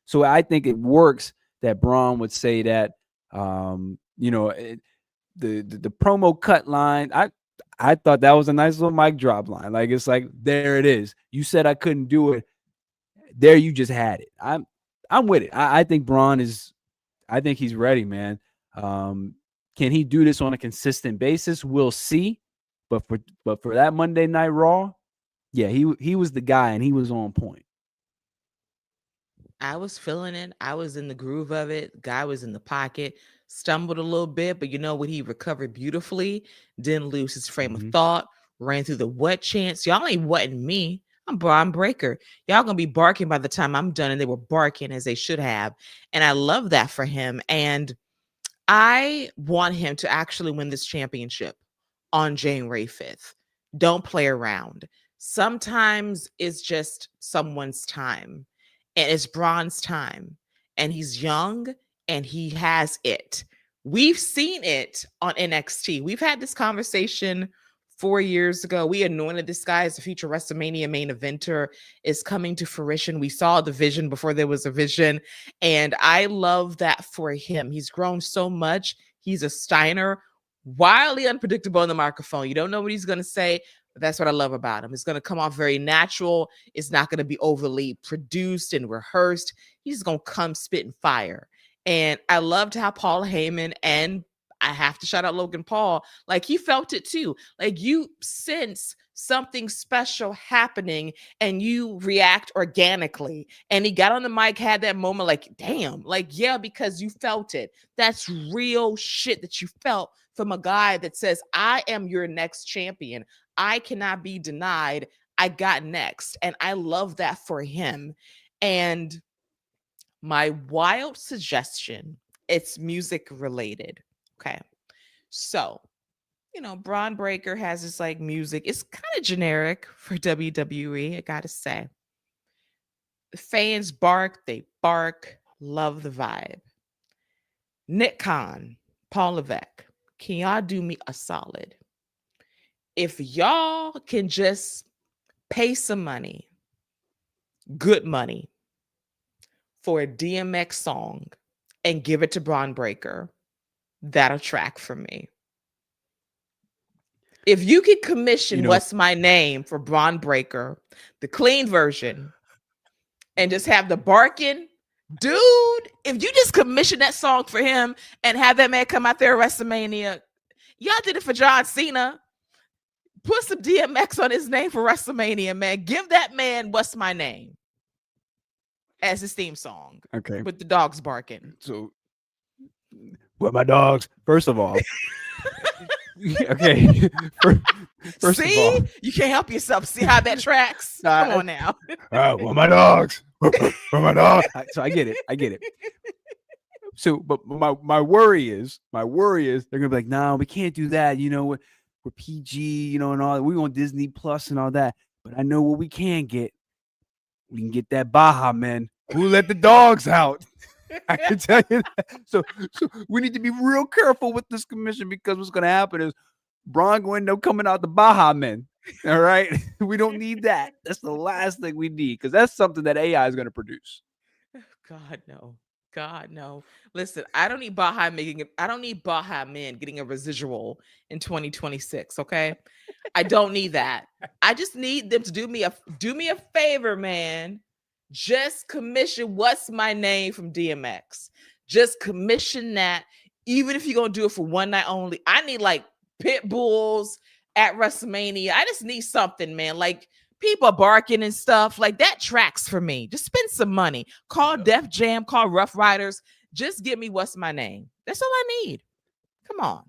So I think it works that Braun would say that. The promo cut line, I thought that was a nice little mic drop line. Like, it's like, there it is. You said I couldn't do it. There, you just had it. I'm with it. I think Braun I think he's ready, man. Can he do this on a consistent basis? We'll see. But for that Monday Night Raw, yeah, he was the guy, and he was on point. I was feeling it. I was in the groove of it. Guy was in the pocket, stumbled a little bit, but you know what? He recovered beautifully, didn't lose his frame of thought, ran through the what chance. Y'all ain't whatting me. I'm Braun Breaker. Y'all gonna be barking by the time I'm done, and they were barking as they should have. And I love that for him. And I want him to actually win this championship on January 5th. Don't play around. Sometimes it's just someone's time, and it's Braun's time, and he's young and he has it. We've seen it on NXT. We've had this conversation 4 years ago. We anointed this guy as the future WrestleMania main eventer. Is coming to fruition. We saw the vision before there was a vision, and I love that for him. He's grown so much. He's a Steiner, wildly unpredictable on the microphone. You don't know what he's going to say, but that's what I love about him. It's going to come off very natural. It's not going to be overly produced and rehearsed. He's going to come spitting fire. And I loved how Paul Heyman, and I have to shout out Logan Paul, like, he felt it too. Like, you sense something special happening and you react organically. And he got on the mic, had that moment like, damn, like, yeah, because you felt it. That's real shit that you felt from a guy that says, I am your next champion. I cannot be denied. I got next. And I love that for him. And my wild suggestion, it's music related. Okay. So, Braun Breaker has this like music. It's kind of generic for WWE, I gotta say. The fans bark, they bark, love the vibe. Nick Khan, Paul Levesque, can y'all do me a solid? If y'all can just pay some money, good money, for a DMX song and give it to Braun Breaker, that'll track for me. If you could commission What's My Name for Bron Breakker, the clean version, and just have the barking, dude, if you just commission that song for him and have that man come out there at WrestleMania, y'all did it for John Cena. Put some DMX on his name for WrestleMania, man. Give that man What's My Name as his theme song. Okay. With the dogs barking. So, well, my dogs, first of all. Okay. First See? of all, you can't help yourself. See how that tracks? Come on now. Well, my dogs. Well, my dogs. So I get it. So, but my worry is they're gonna be like, no, we can't do that. You know, we're PG, and all that. We on Disney Plus and all that. But I know what we can get. We can get that Baja man. We'll let the dogs out. I can tell you that. So we need to be real careful with this commission, because what's going to happen is Bron going to end up coming out the Baja men. All right. We don't need that. That's the last thing we need, because that's something that AI is going to produce. God, no. Listen, I don't need Baja men getting a residual in 2026. Okay. I don't need that. I just need them to do me a favor, man. Just commission What's My Name from DMX. Just commission that, even if you're going to do it for one night only. I need like pit bulls at WrestleMania. I just need something, man. Like people barking and stuff. Like that tracks for me. Just spend some money. Call Def Jam, call Rough Riders. Just give me What's My Name. That's all I need. Come on.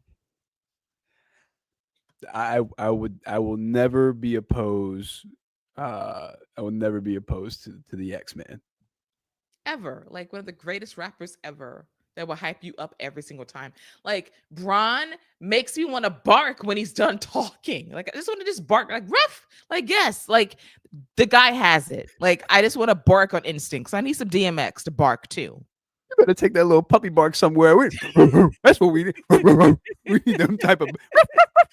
I will never be opposed. I will never be opposed to the X-Men. Ever. Like one of the greatest rappers ever that will hype you up every single time. Like Bron makes me want to bark when he's done talking. Like I just want to just bark like rough. Like yes, like the guy has it. Like I just want to bark on instinct. So I need some DMX to bark too. You better take that little puppy bark somewhere. That's what we need. We need them type of.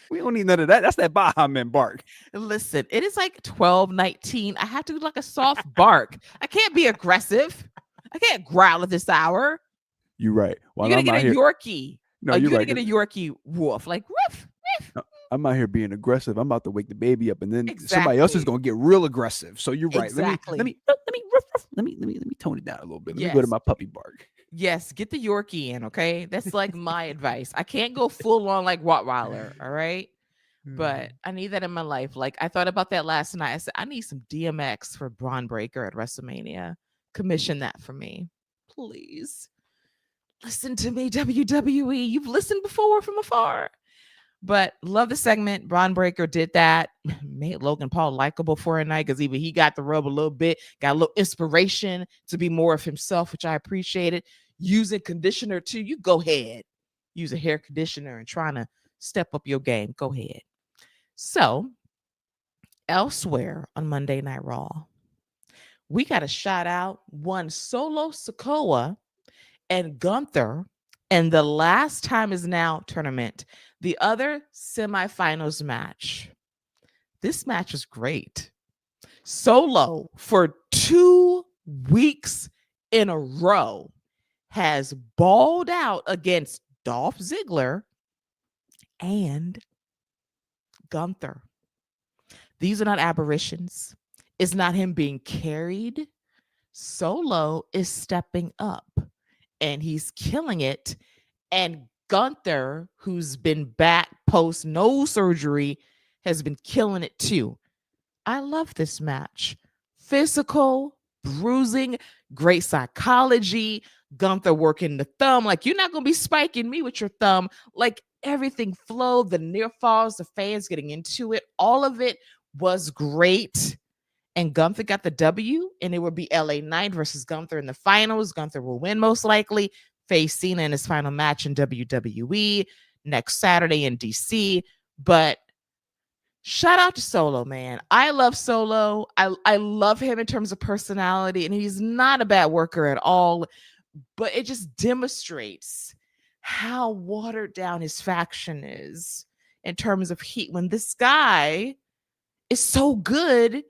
We don't need none of that. That's that Baja Man bark. Listen, it is like 12:19. I have to do like a soft bark. I can't be aggressive. I can't growl at this hour. You're right. You're gonna get a Yorkie. No, you're gonna get a Yorkie woof. Like woof. No, I'm out here being aggressive. I'm about to wake the baby up, and then somebody else is gonna get real aggressive. So you're right. Exactly. Let me tone it down a little bit. Let me go to my puppy bark. Yes, get the Yorkie in, okay? That's like my advice. I can't go full on like Rottweiler, all right? But I need that in my life. Like I thought about that last night. I said, I need some DMX for Bron Breakker at WrestleMania. Commission that for me, please. Listen to me, WWE. You've listened before from afar. But love the segment. Bron Breakker did that. Made Logan Paul likable for a night, because even he got the rub a little bit, got a little inspiration to be more of himself, which I appreciated. Using conditioner too. You go ahead. Use a hair conditioner and trying to step up your game. Go ahead. So elsewhere on Monday Night Raw, we got to shout out one Solo Sikoa and Gunther, and the Last Time Is Now tournament, the other semifinals match. This match was great. Solo, for 2 weeks in a row, has balled out against Dolph Ziggler and Gunther. These are not aberrations. It's not him being carried. Solo is stepping up, and he's killing it. And Gunther, who's been back post nose surgery, has been killing it too. I love this match. Physical, bruising, great psychology. Gunther working the thumb. Like, you're not going to be spiking me with your thumb. Like, everything flowed. The near falls, the fans getting into it. All of it was great. And Gunther got the W, and it would be LA Knight versus Gunther in the finals. Gunther will win most likely. Face Cena in his final match in WWE next Saturday in DC. But shout out to Solo, man. I love Solo. I love him in terms of personality, and he's not a bad worker at all. But it just demonstrates how watered down his faction is in terms of heat. When this guy is so good,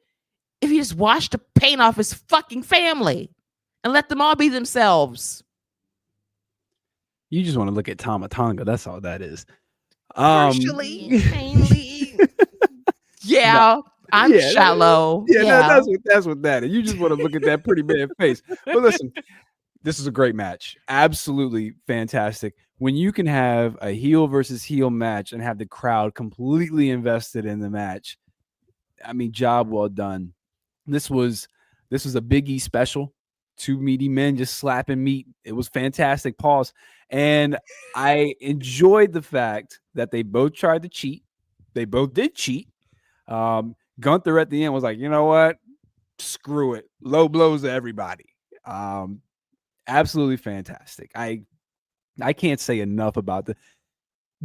if he just washed the paint off his fucking family and let them all be themselves. You just want to look at Tama Tonga. That's all that is. Partially, mainly. No, Yeah, I'm yeah, shallow. yeah. Yeah. That's what that is. You just want to look at that pretty man face. But listen, this is a great match. Absolutely fantastic. When you can have a heel versus heel match and have the crowd completely invested in the match, I mean, job well done. This was a Big E special. Two meaty men just slapping meat. It was fantastic. Pause. And I enjoyed the fact that they both tried to cheat. They both did cheat. Gunther at the end was like, you know what? Screw it. Low blows to everybody. Absolutely fantastic. I can't say enough about the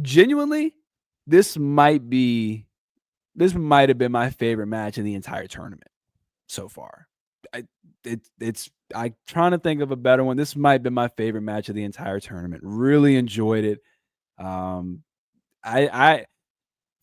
genuinely, this might have been my favorite match in the entire tournament so far. I'm trying to think of a better one. This might have been my favorite match of the entire tournament. Really enjoyed it. I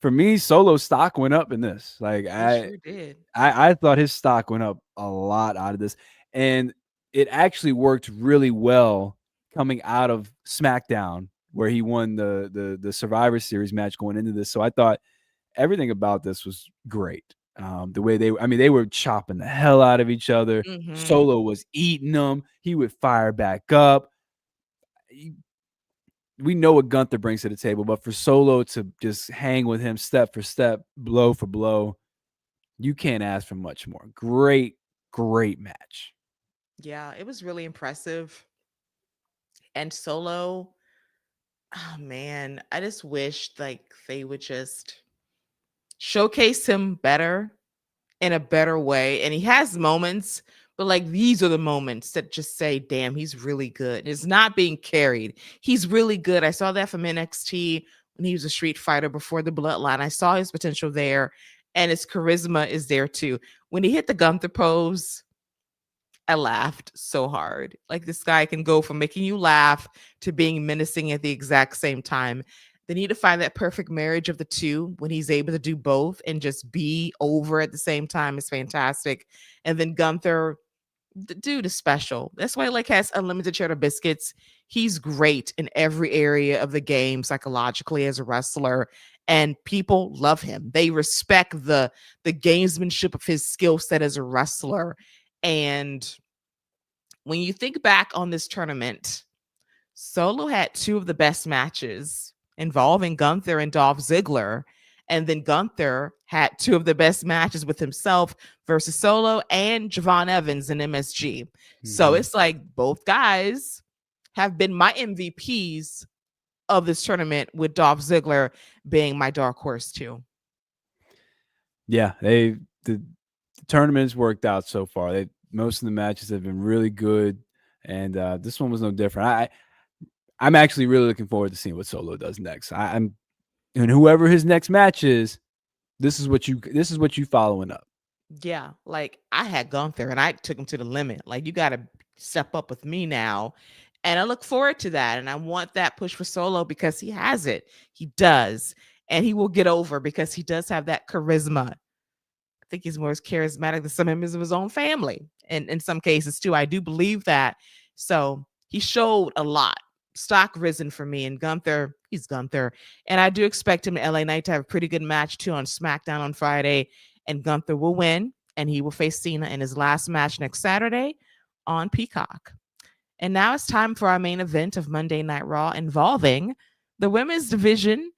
for me, Solo stock went up in this. Like It sure did. I thought his stock went up a lot out of this, and it actually worked really well coming out of SmackDown, where he won the Survivor Series match going into this. So I thought everything about this was great. The way they were chopping the hell out of each other. Mm-hmm. Solo was eating them. He would fire back up. We know what Gunther brings to the table, but for Solo to just hang with him step for step, blow for blow, you can't ask for much more. Great match. Yeah, it was really impressive. And Solo, oh man, I just wish like they would just showcase him better in a better way. And he has moments, but like these are the moments that just say, damn, he's really good. It's not being carried. He's really good. I saw that from NXT when he was a street fighter before the bloodline. I saw his potential there, and his charisma is there too. When he hit the Gunther pose, I laughed so hard. Like this guy can go from making you laugh to being menacing at the exact same time. They need to find that perfect marriage of the two when he's able to do both and just be over at the same time is fantastic. And then Gunther, the dude is special. That's why like has unlimited cheddar biscuits. He's great in every area of the game psychologically as a wrestler, and people love him. They respect the gamesmanship of his skill set as a wrestler. And when you think back on this tournament, Solo had two of the best matches involving Gunther and Dolph Ziggler. And then Gunther had two of the best matches with himself versus Solo and Javon Evans in MSG. So it's like both guys have been my MVPs of this tournament, with Dolph Ziggler being my dark horse too. Yeah, the tournament's worked out so far. Most of the matches have been really good, and this one was no different. I'm actually really looking forward to seeing what Solo does next. And whoever his next match is, this is what you following up. Yeah, like I had Gunther and I took him to the limit. Like you got to step up with me now. And I look forward to that. And I want that push for Solo because he has it. He does. And he will get over because he does have that charisma. I think he's more charismatic than some members of his own family. And in some cases, too, I do believe that. So he showed a lot. Stock risen for me. And Gunther, he's Gunther. And I do expect him in LA Knight to have a pretty good match, too, on SmackDown on Friday. And Gunther will win. And he will face Cena in his last match next Saturday on Peacock. And now it's time for our main event of Monday Night Raw involving the women's division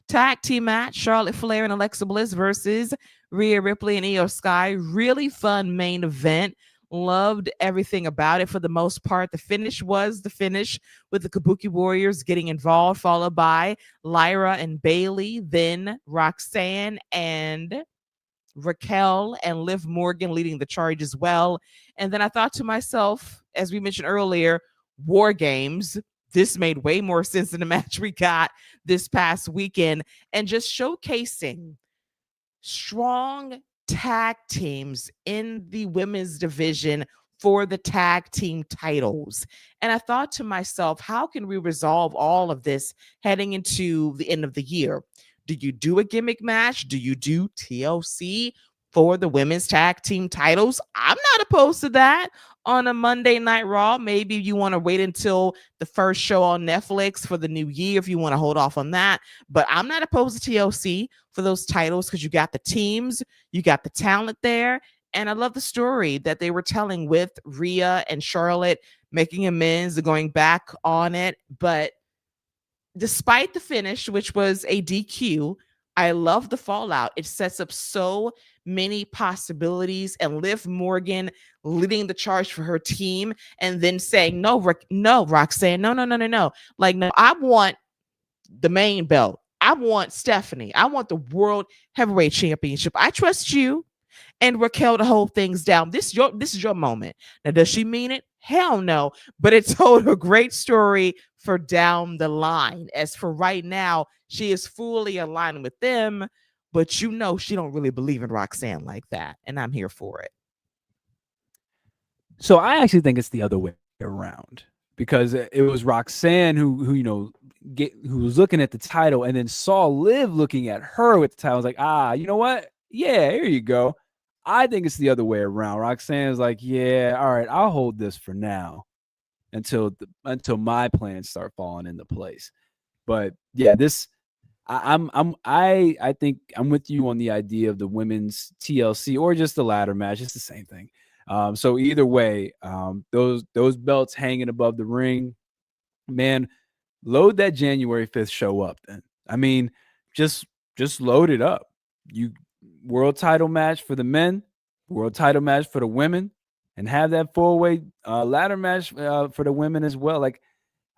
tag team match, Charlotte Flair and Alexa Bliss versus Rhea Ripley and Io Sky. Really fun main event. Loved everything about it for the most part. The finish was the finish with the Kabuki Warriors getting involved, followed by Lyra and Bayley, then Roxanne and Raquel and Liv Morgan leading the charge as well. And then I thought to myself, as we mentioned earlier, War Games. This made way more sense than the match we got this past weekend, and just showcasing strong tag teams in the women's division for the tag team titles. And I thought to myself, how can we resolve all of this heading into the end of the year? Do you do a gimmick match? Do you do TLC for the women's tag team titles? I'm not opposed to that. on a Monday Night Raw. Maybe you want to wait until the first show on Netflix for the new year if you want to hold off on that. But I'm not opposed to TLC for those titles because you got the teams, you got the talent there. And I love the story that they were telling with Rhea and Charlotte making amends and going back on it. But despite the finish, which was a DQ, I love the fallout. It sets up so many possibilities, and Liv Morgan leading the charge for her team and then saying, no, Roxanne, no. Like, no, I want the main belt. I want Stephanie. I want the World Heavyweight Championship. I trust you and Raquel to hold things down. This is your moment. Now, does she mean it? Hell no. But it told a great story for down the line. As for right now, she is fully aligned with them, but she don't really believe in Roxanne like that, and I'm here for it. So I actually think it's the other way around, because it was Roxanne who who was looking at the title and then saw Liv looking at her with the title. I was like, you know what? Yeah, here you go. I think it's the other way around. Roxanne's like, yeah, all right, I'll hold this for now until my plans start falling into place. But yeah, I think I'm with you on the idea of the women's TLC or just the ladder match. It's the same thing. So either way, those belts hanging above the ring, man, load that January 5th show up. Then I mean, just load it up. You world title match for the men, world title match for the women, and have that 4-way ladder match for the women as well. Like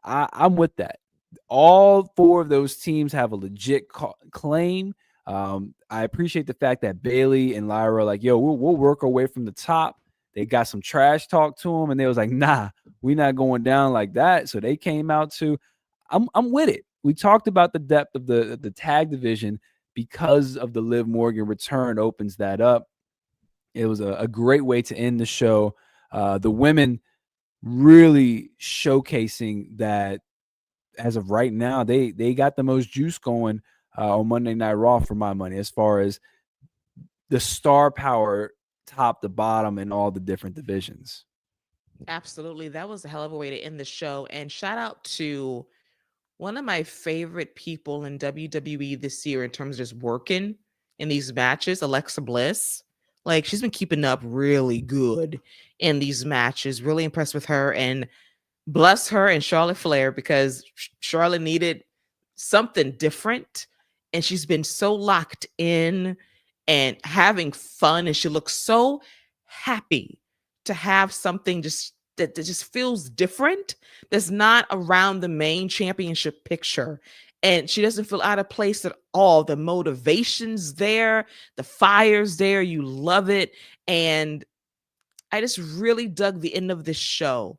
I'm with that. All 4 of those teams have a legit claim. I appreciate the fact that Bayley and Lyra are like, yo, we'll work our way from the top. They got some trash talk to them, and they was like, nah, we're not going down like that. So they came out too. I'm with it. We talked about the depth of the tag division because of the Liv Morgan return opens that up. It was a great way to end the show. The women really showcasing that as of right now, they got the most juice going on Monday Night Raw for my money, as far as the star power top to bottom in all the different divisions. Absolutely. That was a hell of a way to end the show. And shout out to one of my favorite people in WWE this year in terms of just working in these matches, Alexa Bliss. Like, she's been keeping up really good in these matches. Really impressed with her, and bless her and Charlotte Flair, because Charlotte needed something different, and she's been so locked in and having fun, and she looks so happy to have something that just feels different, that's not around the main championship picture. And she doesn't feel out of place at all. The motivation's there, the fire's there, you love it. And I just really dug the end of this show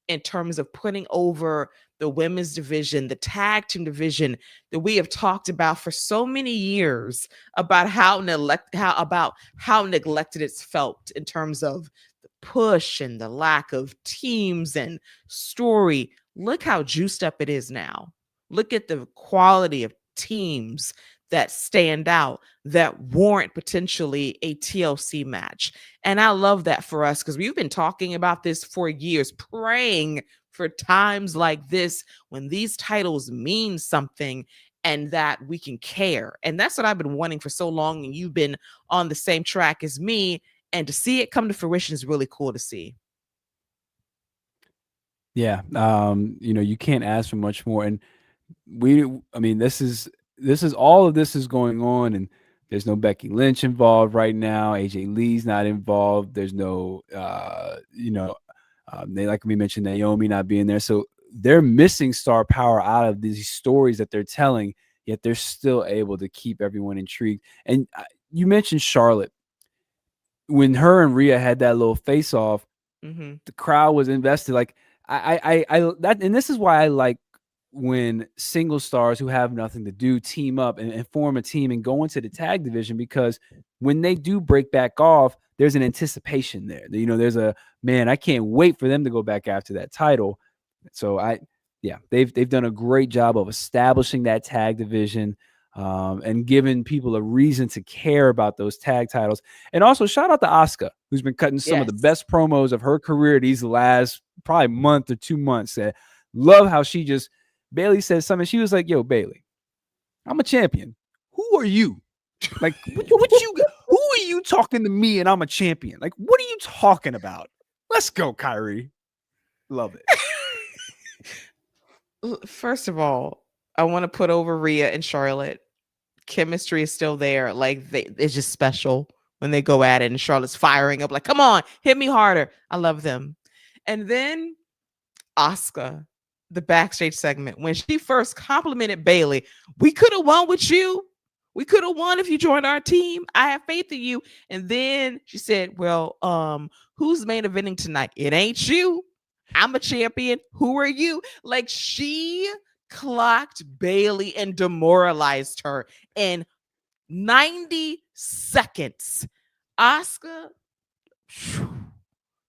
in terms of putting over the women's division, the tag team division that we have talked about for so many years, about how neglected it's felt in terms of the push and the lack of teams and story. Look how juiced up it is now. Look at the quality of teams that stand out, that warrant potentially a TLC match. And I love that for us, because we've been talking about this for years, praying for times like this when these titles mean something and that we can care. And that's what I've been wanting for so long. And you've been on the same track as me. And to see it come to fruition is really cool to see. Yeah. You can't ask for much more. And this is all of this is going on, and there's no Becky Lynch involved right now. AJ Lee's not involved. There's no, they, like we mentioned, Naomi not being there. So they're missing star power out of these stories that they're telling, yet they're still able to keep everyone intrigued. And you mentioned Charlotte. When her and Rhea had that little face off, the crowd was invested. Like and this is why I like when single stars who have nothing to do team up and form a team and go into the tag division, because when they do break back off, there's an anticipation there. There's I can't wait for them to go back after that title. So they've done a great job of establishing that tag division. and giving people a reason to care about those tag titles. And also shout out to Asuka, who's been cutting some of the best promos of her career these last probably month or 2 months. Love how she just, Bayley said something. She was like, yo, Bayley, I'm a champion. Who are you? Like, what you got? Who are you talking to me and I'm a champion? Like, what are you talking about? Let's go, Kyrie. Love it. First of all, I want to put over Rhea and Charlotte. Chemistry is still there. Like, it's just special when they go at it and Charlotte's firing up like, come on, hit me harder. I love them. And then Asuka, the backstage segment, when she first complimented Bayley, we could have won with you. We could have won if you joined our team. I have faith in you. And then she said, well, who's main eventing tonight? It ain't you. I'm a champion. Who are you? Like, she clocked Bayley and demoralized her in 90 seconds. Asuka,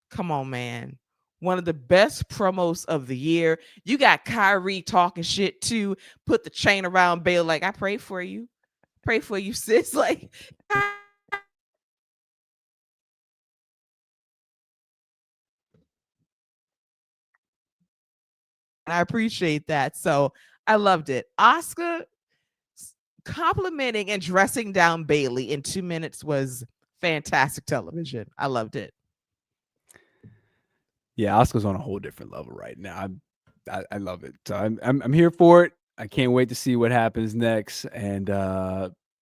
come on, man. One of the best promos of the year. You got Kyrie talking shit too. Put the chain around Bayley like, I pray for you. Pray for you, sis. Like, I appreciate that. So I loved it. Asuka complimenting and dressing down Bayley in 2 minutes was fantastic television. I loved it. Yeah, Asuka's on a whole different level right now. I love it. So I'm here for it. I can't wait to see what happens next. And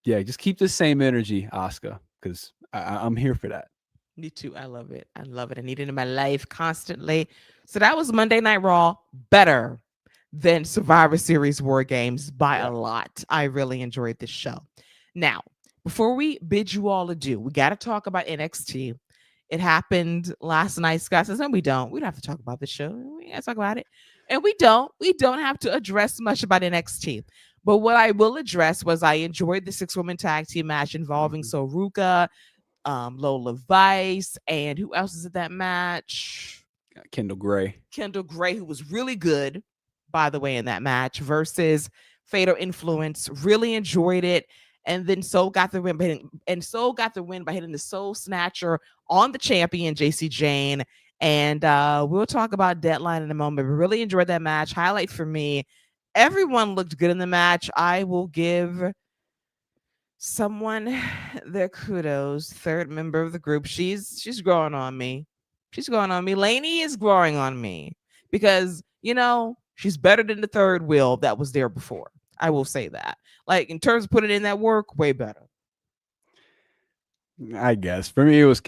yeah, just keep the same energy, Asuka, because I'm here for that. Me too. I love it. I love it. I need it in my life constantly. So that was Monday Night Raw. Better than Survivor Series War Games by a lot. I really enjoyed this show. Now, before we bid you all adieu, we got to talk about NXT. It happened last night. Scott says, no, we don't. We don't have to talk about the show. We got to talk about it. And we don't. We don't have to address much about NXT. But what I will address was I enjoyed the 6-woman tag team match involving Soruka, Lola Vice, and who else is in that match? Kendall Gray. Kendall Gray, who was really good, by the way, in that match, versus Fatal Influence. Really enjoyed it. And then Soul got the win by hitting the Soul Snatcher on the champion, JC Jane. And we'll talk about Deadline in a moment. But really enjoyed that match. Highlight for me, everyone looked good in the match. I will give someone their kudos. Third member of the group. She's growing on me. She's growing on me. Lainey is growing on me because, you know, she's better than the third wheel that was there before. I will say that. Like, in terms of putting in that work, way better. I guess for me it was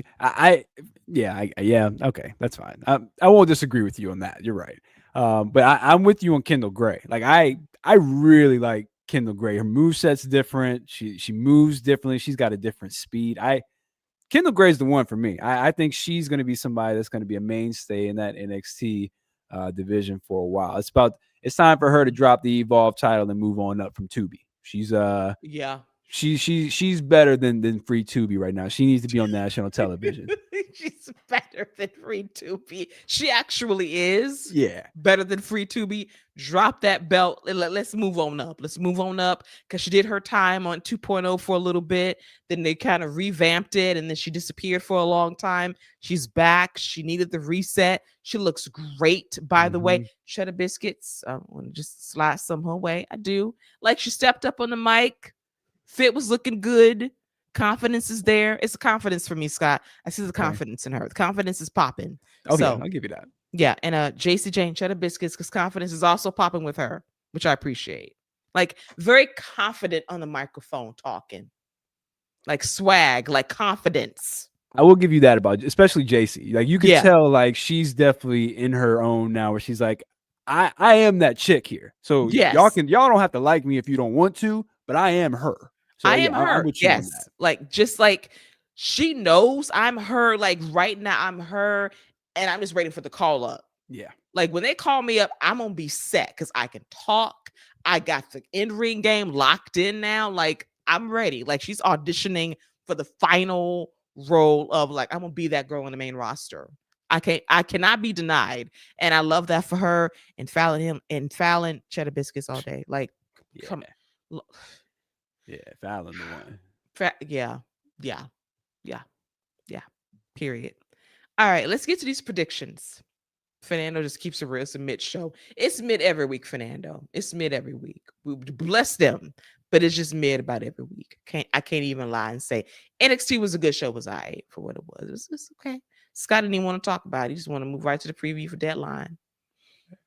yeah, okay, that's fine. I won't disagree with you on that. You're right. But I'm with you on Kendall Gray. Like, I really like Kendall Gray. Her moveset's different. She moves differently. She's got a different speed. Kendall Gray's the one for me. I think she's going to be somebody that's going to be a mainstay in that NXT division for a while. It's time for her to drop the Evolve title and move on up from Tubi. She's she's better than Free Tubi right now. She needs to be on national television. She's better than Free Tubi. She actually is. Yeah, better than Free Tubi. Drop that belt. Let's move on up. Let's move on up because she did her time on 2.0 for a little bit. Then they kind of revamped it, and then she disappeared for a long time. She's back. She needed the reset. She looks great, by the way. Cheddar Biscuits. I want to just slide some her way. I do. Like, she stepped up on the mic. Fit was looking good. Confidence is there. It's a confidence for me, Scott. I see the confidence in her. The confidence is popping. Oh, so, yeah, I'll give you that. Yeah, and JC Jane Cheddar Biscuits, because confidence is also popping with her, which I appreciate. Like, very confident on the microphone talking. Like swag, like confidence. I will give you that about, especially JC. Like, you can tell, like, she's definitely in her own now, where she's like, I am that chick here. So y'all don't have to like me if you don't want to, but I am her. So, I am her. Yes. Like, just like she knows I'm her. Like, right now I'm her, and I'm just waiting for the call up. Yeah. Like, when they call me up, I'm gonna be set because I can talk. I got the in-ring game locked in now. Like, I'm ready. Like, she's auditioning for the final role of, like, I'm gonna be that girl on the main roster. I cannot be denied. And I love that for her and Fallon Cheddar Biscuits all day. Like, come on. Yeah, Fallon the one. Yeah. Period. All right, let's get to these predictions. Fernando just keeps it real. It's a mid show. It's mid every week, Fernando. It's mid every week. We bless them, but it's just mid about every week. I can't even lie and say NXT was a good show. Was I for what it was? It's okay. Scott didn't even want to talk about it. He just want to move right to the preview for Deadline.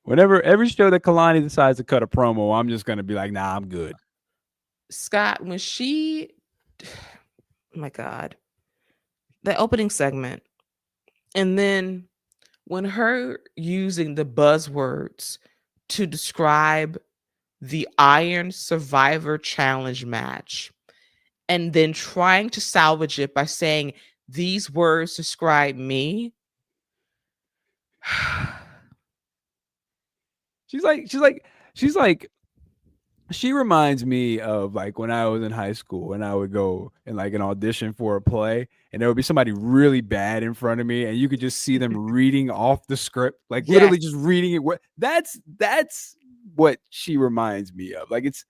Whenever every show that Kalani decides to cut a promo, I'm just gonna be like, nah, I'm good. Scott, when she, oh my God, the opening segment, and then when her using the buzzwords to describe the Iron Survivor Challenge match and then trying to salvage it by saying these words describe me. She reminds me of like when I was in high school and I would go and like an audition for a play and there would be somebody really bad in front of me and you could just see them reading off the script, like literally just reading it. That's what she reminds me of. Like it's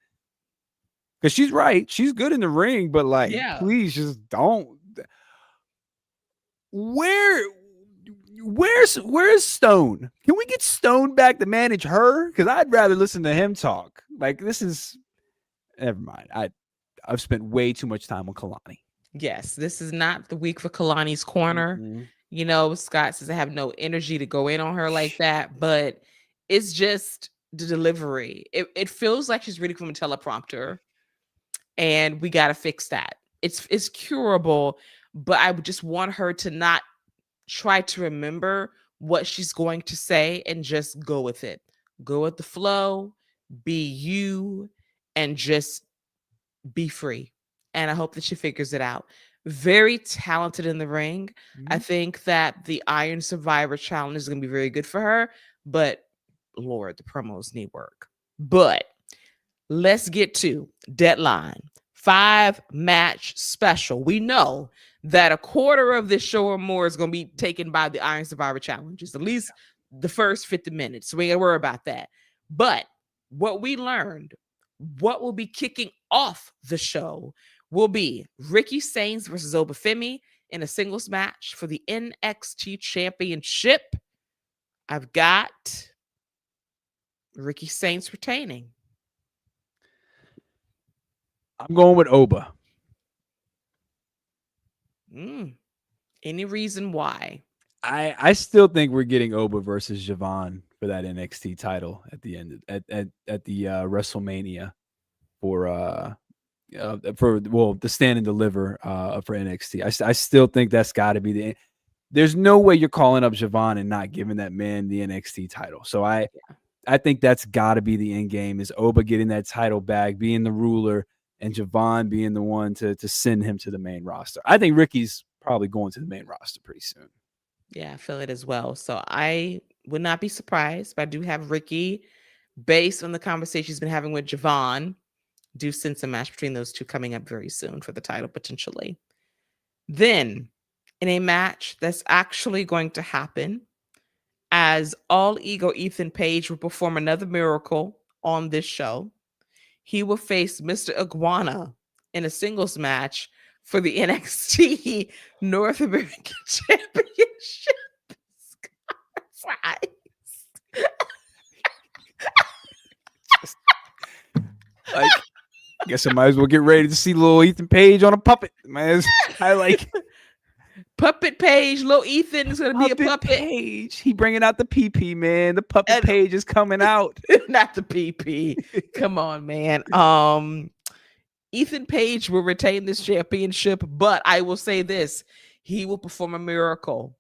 because she's right. She's good in the ring, but like, please just don't. Where's Stone? Can we get Stone back to manage her? Because I'd rather listen to him talk. Like this is, never mind. I've spent way too much time on Kalani. Yes, this is not the week for Kalani's corner. Mm-hmm. You know, Scott says I have no energy to go in on her like that, but it's just the delivery. It feels like she's reading from a teleprompter, and we got to fix that. It's curable, but I would just want her to not try to remember what she's going to say and just go with it. Go with the flow, be you, and just be free. And I hope that she figures it out. Very talented in the ring. Mm-hmm. I think that the Iron Survivor Challenge is going to be very good for her, but Lord, the promos need work. But let's get to Deadline. 5-match special. We know that a quarter of this show or more is going to be taken by the Iron Survivor Challenges, at least the first 50 minutes. So we ain't gonna worry about that. But what we learned, what will be kicking off the show will be Ricky Sainz versus Obafemi in a singles match for the NXT Championship. I've got Ricky Sainz retaining. I'm going with Oba. Any reason why? I still think we're getting Oba versus Javon for that NXT title at the end at the WrestleMania for the stand and deliver for NXT. I still think that's got to be there's no way you're calling up Javon and not giving that man the NXT title. So I think that's got to be the end game, is Oba getting that title back, being the ruler, and Javon being the one to send him to the main roster. I think Ricky's probably going to the main roster pretty soon. Yeah, I feel it as well. So I would not be surprised, but I do have Ricky, based on the conversation he's been having with Javon, do sense a match between those two coming up very soon for the title, potentially. Then, in a match that's actually going to happen, as All Ego Ethan Page will perform another miracle on this show, he will face Mr. Iguana in a singles match for the NXT North American Championship. I guess I might as well get ready to see little Ethan Page on a puppet. Man, I like Puppet Page. Little Ethan is going to be a puppet. Page. He bringing out the PP, man. The puppet Page is coming out. Not the PP. Come on, man. Ethan Page will retain this championship, but I will say this: he will perform a miracle,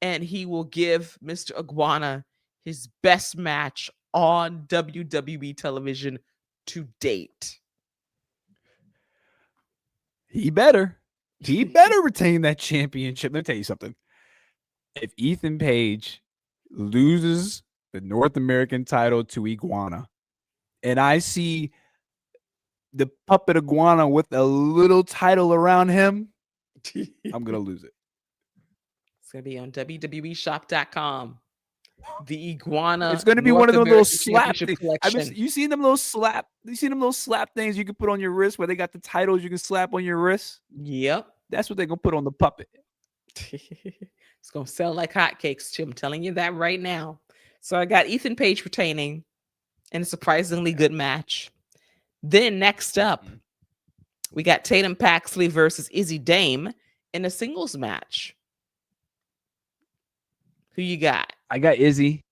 and he will give Mr. Iguana his best match on WWE television to date. He better retain that championship. Let me tell you something. If Ethan Page loses the North American title to Iguana, and I see the puppet Iguana with a little title around him, I'm going to lose it. It's going to be on WWEshop.com. The Iguana. It's going to be North one of those little American slap Championship things. Collection. You seen them little slap? You seen them little slap things you can put on your wrist where they got the titles you can slap on your wrist? Yep. That's what they're going to put on the puppet. It's going to sell like hotcakes, too. I'm telling you that right now. So I got Ethan Page retaining in a surprisingly good match. Then next up, we got Tatum Paxley versus Izzy Dame in a singles match. Who you got? I got Izzy.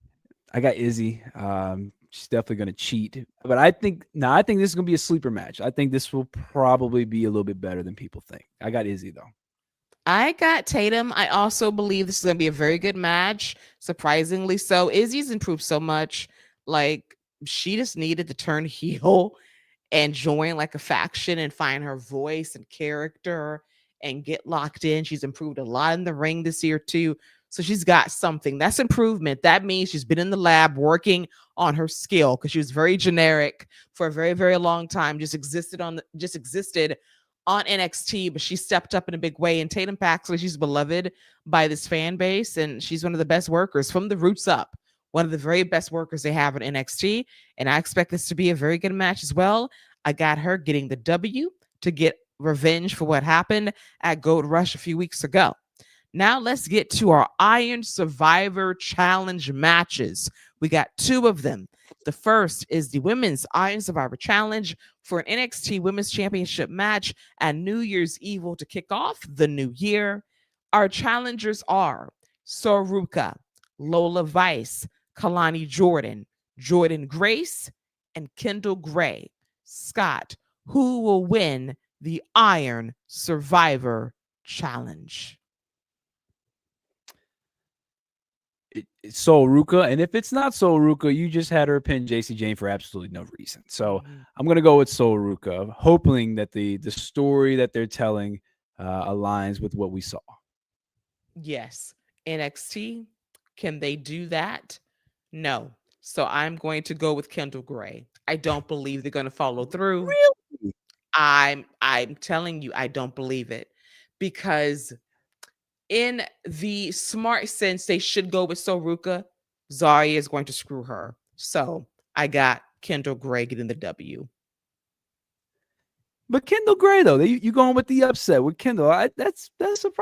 She's definitely going to cheat. But I think this is going to be a sleeper match. I think this will probably be a little bit better than people think. I got Izzy, though. I got Tatum. I also believe this is going to be a very good match. Surprisingly so. Izzy's improved so much. Like, she just needed to turn heel and join like a faction and find her voice and character and get locked in. She's improved a lot in the ring this year, too. So she's got something. That's improvement. That means she's been in the lab working on her skill because she was very generic for a very, very long time. Just existed on NXT, but she stepped up in a big way. And Tatum Paxley, she's beloved by this fan base, and she's one of the best workers from the roots up. One of the very best workers they have in NXT, and I expect this to be a very good match as well. I got her getting the W to get revenge for what happened at Gold Rush a few weeks ago. Now let's get to our Iron Survivor Challenge matches. We got two of them. The first is the Women's Iron Survivor Challenge for an NXT Women's Championship match at New Year's Eve to kick off the new year. Our challengers are Soruka, Lola Vice, Kalani Jordan, Jordan Grace, and Kendall Gray. Scott, who will win the Iron Survivor Challenge? It's Soruka, and if it's not Soruka, you just had her pin JC Jane for absolutely no reason. So I'm going to go with Soruka, hoping that the story that they're telling aligns with what we saw. Yes. NXT, can they do that? No. So I'm going to go with Kendall Gray. I don't believe they're going to follow through. Really? I'm telling you, I don't believe it, because in the smart sense, they should go with Soruka. Zarya is going to screw her. So I got Kendall Gray getting the W. But Kendall Gray, though, you going with the upset with Kendall? That's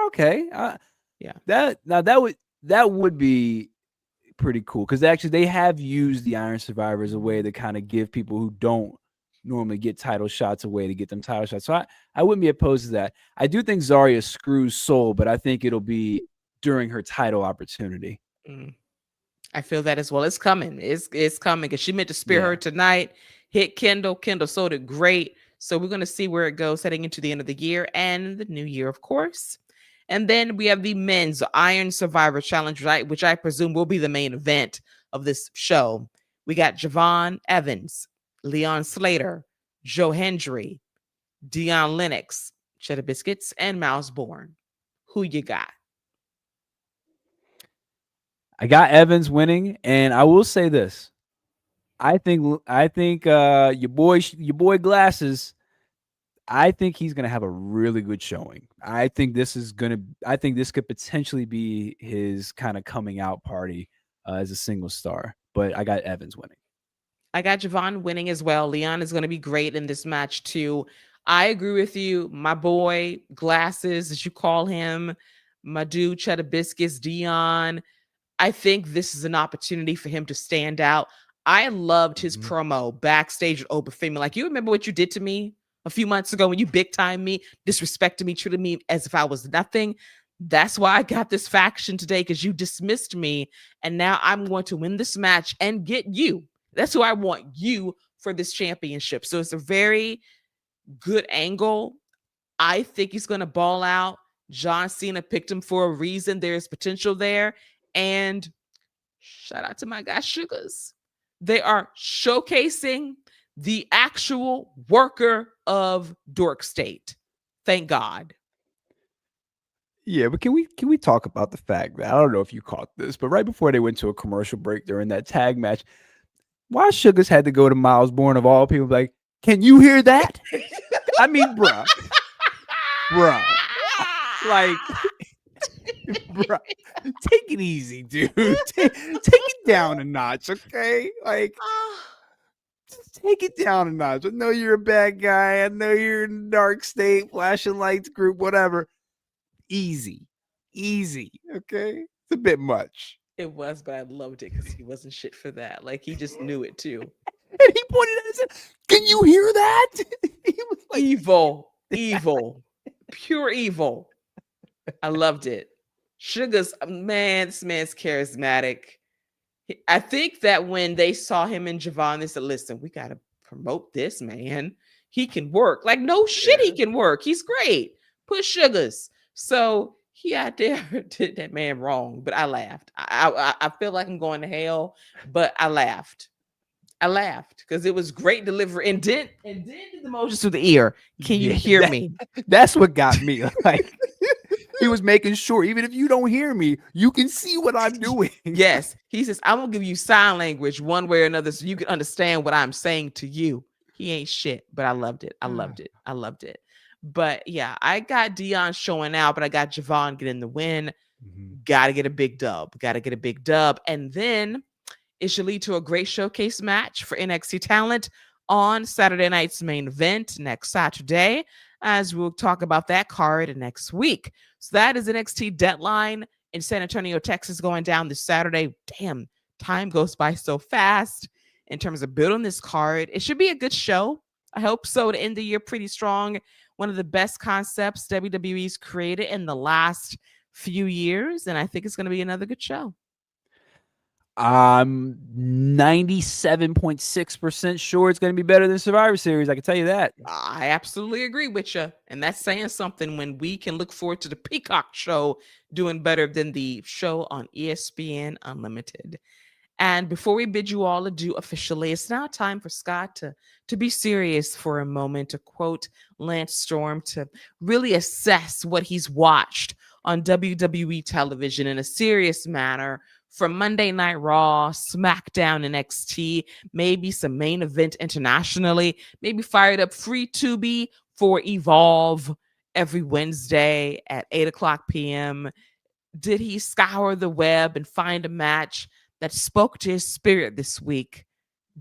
okay. Yeah. That would be pretty cool, because actually they have used the Iron Survivor as a way to kind of give people who don't normally get title shots a way to get them title shots. So I wouldn't be opposed to that. I do think Zarya screws Soul, but I think it'll be during her title opportunity. I feel that as well. It's coming. It's coming, because she meant to spear her tonight. Hit Kendall. Kendall sold it great. So we're going to see where it goes heading into the end of the year and the new year, of course. And then we have the Men's Iron Survivor Challenge, right, which I presume will be the main event of this show. We got Javon Evans, Leon Slater, Joe Hendry, Dion Lennox, Cheddar Biscuits, and Miles Bourne. Who you got? I got Evans winning, and I will say this. I think your boy Glasses, I think he's gonna have a really good showing. I think this could potentially be his kind of coming out party as a single star. But I got Evans winning. I got Javon winning as well. Leon is going to be great in this match too. I agree with you. My boy Glasses, as you call him, my dude Cheddar Biscuits, Dion. I think this is an opportunity for him to stand out. I loved his promo backstage at Open Fame. Like, you remember what you did to me a few months ago when you big time me, disrespected me, treated me as if I was nothing. That's why I got this faction today, because you dismissed me, and now I'm going to win this match and get you. That's who I want, you, for this championship. So it's a very good angle. I think he's going to ball out. John Cena picked him for a reason. There's potential there. And shout out to my guy Sugars. They are showcasing the actual worker of Dork State. Thank God. Yeah, but can we talk about the fact that, I don't know if you caught this, but right before they went to a commercial break during that tag match, why Sugars had to go to Miles Bourne of all people, like, can you hear that? I mean, bruh. Like, Bro, take it easy, dude. Take it down a notch, okay? Like, just take it down a notch. I know you're a bad guy. I know you're in dark state, flashing lights group, whatever. Easy, okay? It's a bit much. It was, but I loved it because he wasn't shit for that. Like, he just knew it too. And he pointed at it and said, "Can you hear that?" He was like, Evil, pure evil. I loved it. Sugar's, man, this man's charismatic. I think that when they saw him in Javon, they said, listen, we got to promote this man. He can work. Like, no shit, he can work. He's great. Put Sugars. So he out there did that man wrong, but I laughed. I feel like I'm going to hell, but I laughed. Because it was great delivery and did the motions through the ear. Can you hear me? That's what got me. Like, he was making sure, even if you don't hear me, you can see what I'm doing. Yes. He says, I'm going to give you sign language one way or another so you can understand what I'm saying to you. He ain't shit, but I loved it. I loved it. But yeah, I got Dion showing out, but I got Javon getting the win. Got to get a big dub. And then it should lead to a great showcase match for NXT talent on Saturday night's main event next Saturday, as we'll talk about that card next week. So that is NXT Deadline in San Antonio, Texas, going down this Saturday. Damn, time goes by so fast in terms of building this card. It should be a good show. I hope so, to end the year pretty strong. One of the best concepts WWE's created in the last few years, and I think it's going to be another good show. I'm 97.6% sure it's going to be better than Survivor Series. I can tell you that. I absolutely agree with you. And that's saying something when we can look forward to the Peacock show doing better than the show on ESPN Unlimited. And before we bid you all adieu officially, it's now time for Scott to be serious for a moment, to quote Lance Storm, to really assess what he's watched on WWE television in a serious manner from Monday Night Raw, SmackDown, NXT, maybe some main event internationally, maybe fired up free Tubi for Evolve every Wednesday at 8 o'clock p.m. Did he scour the web and find a match that spoke to his spirit this week?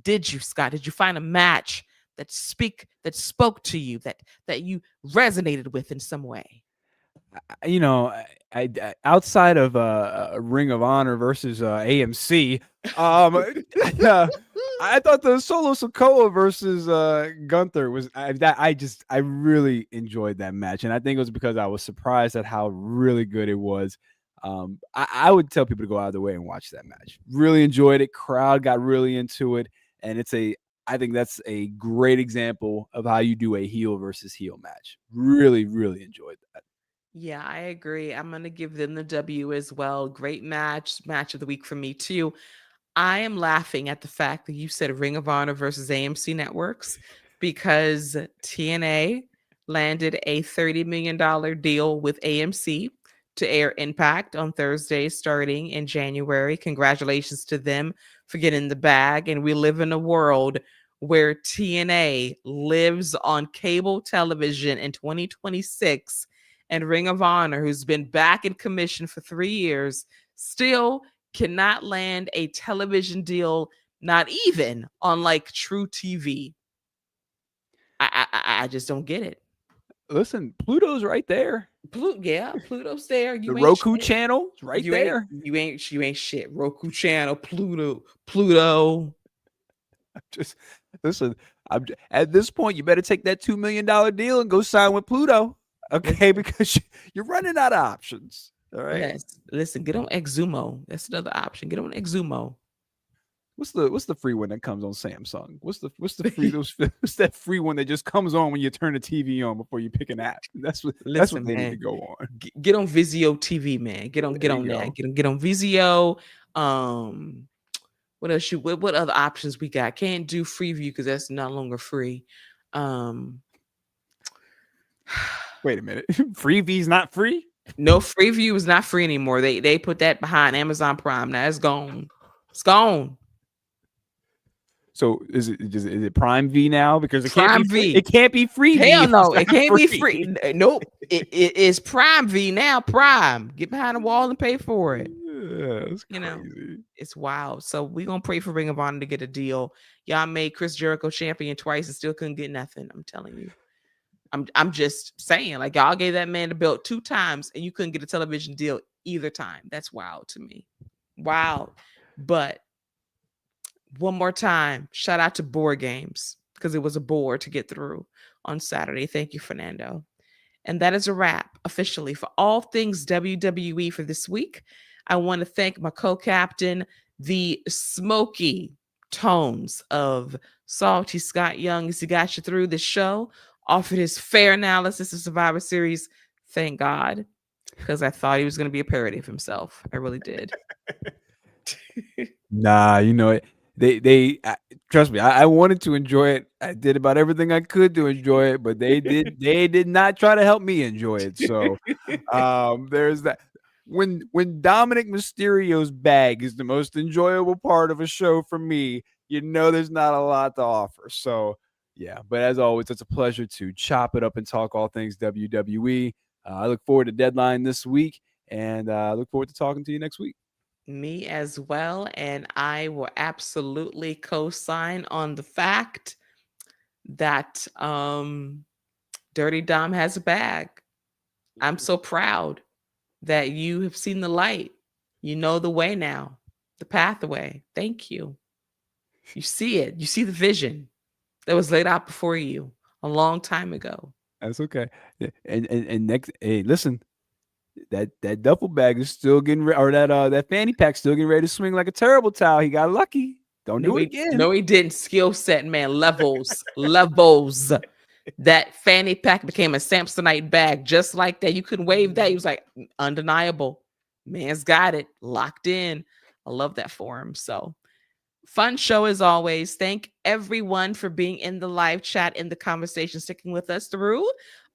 Did you, Scott? Did you find a match that spoke to you, that you resonated with in some way? You know, I outside of Ring of Honor versus AMC, I thought the Solo Sikoa versus Gunther was I really enjoyed that match, and I think it was because I was surprised at how really good it was. I would tell people to go out of their way and watch that match. Really enjoyed it. Crowd got really into it, and I think that's a great example of how you do a heel versus heel match. Really, really enjoyed that. Yeah, I agree. I'm going to give them the W as well. Great match of the week for me too. I am laughing at the fact that you said Ring of Honor versus AMC Networks, because TNA landed a $30 million deal with AMC to air Impact on Thursdays starting in January. Congratulations to them for getting the bag. And we live in a world where TNA lives on cable television in 2026. And Ring of Honor, who's been back in commission for 3 years, still cannot land a television deal, not even on like True TV. I just don't get it. Listen, Pluto's right there. Pluto's there. The Roku channel is right there. You ain't shit. Roku channel, Pluto. Just listen. At this point, you better take that $2 million deal and go sign with Pluto. Okay, because you're running out of options. All right. Yes. Listen, get on Exumo. That's another option. Get on Exumo. What's the free one that comes on Samsung? What's that free one that just comes on when you turn the TV on before you pick an app? That's what they need to go on. Get on Vizio TV, man. Get on that. Get on Vizio. What else? What other options we got? Can't do Freeview because that's no longer free. Wait a minute. Freeview's not free? No, Freeview is not free anymore. They put that behind Amazon Prime. Now it's gone. It's gone. So is it Prime V now? Because it can't be Prime free. V. It can't be free V. Hell if no, it's it not can't be free. Nope. It is Prime V now. Prime. Get behind the wall and pay for it. Yeah, that's You know, crazy. it's wild. So we're gonna pray for Ring of Honor to get a deal. Y'all made Chris Jericho champion twice and still couldn't get nothing. I'm telling you. I'm just saying, like, y'all gave that man the belt 2 times and you couldn't get a television deal either time. That's wild to me. Wow. But one more time, shout out to board games because it was a bore to get through on Saturday. Thank you, Fernando. And that is a wrap officially for all things WWE for this week. I want to thank my co-captain, the smoky tones of Salty Scott Young, as he got you through the show, offered his fair analysis of Survivor Series. Thank God, because I thought he was going to be a parody of himself. I really did. Nah, you know it. Trust me. I wanted to enjoy it. I did about everything I could to enjoy it, but they did not try to help me enjoy it. So, there's that. When Dominic Mysterio's bag is the most enjoyable part of a show for me, you know there's not a lot to offer. So, yeah. But as always, it's a pleasure to chop it up and talk all things WWE. I look forward to Deadline this week, and look forward to talking to you next week. Me as well. And I will absolutely co-sign on the fact that Dirty Dom has a bag. I'm so proud that you have seen the light. You know the way now, the pathway. Thank you. You see it. You see the vision that was laid out before you a long time ago. That's okay. And next, hey, listen, that duffel bag is still getting or that fanny pack still getting ready to swing like a terrible towel. He got lucky. Don't do it again. No, he didn't. Skill set, man. Levels. Levels. That fanny pack became a Samsonite bag just like that. You couldn't wave that. He was like, undeniable. Man's got it. Locked in. I love that for him. So fun show as always. Thank everyone for being in the live chat, in the conversation, sticking with us through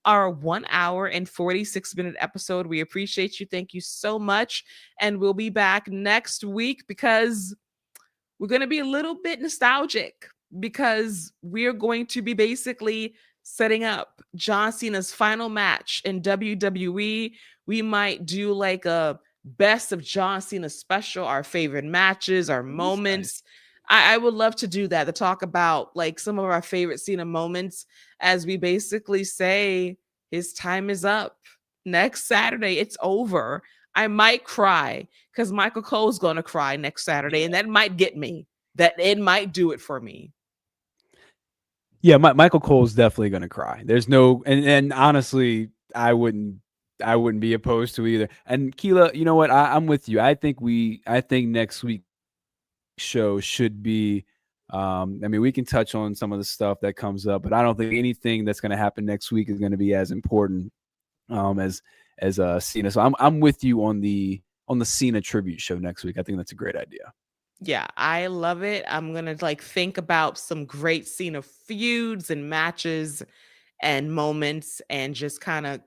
our 1 hour and 46-minute episode. We appreciate you. Thank you so much. And we'll be back next week because we're going to be a little bit nostalgic because we're going to be basically setting up John Cena's final match in WWE. We might do like a best of John Cena special, our favorite matches, our moments. Nice. I would love to do that, to talk about like some of our favorite Cena moments as we basically say his time is up. Next Saturday, it's over. I might cry because Michael Cole's going to cry next Saturday, and that might get me. That it might do it for me. Yeah, Michael Cole's definitely going to cry. There's no, and honestly, I wouldn't be opposed to either. And Keila, you know what? I'm with you. I think next week's show should be. I mean, we can touch on some of the stuff that comes up, but I don't think anything that's going to happen next week is going to be as important as Cena. So I'm with you on the Cena tribute show next week. I think that's a great idea. Yeah, I love it. I'm going to like think about some great Cena feuds and matches and moments and just kind of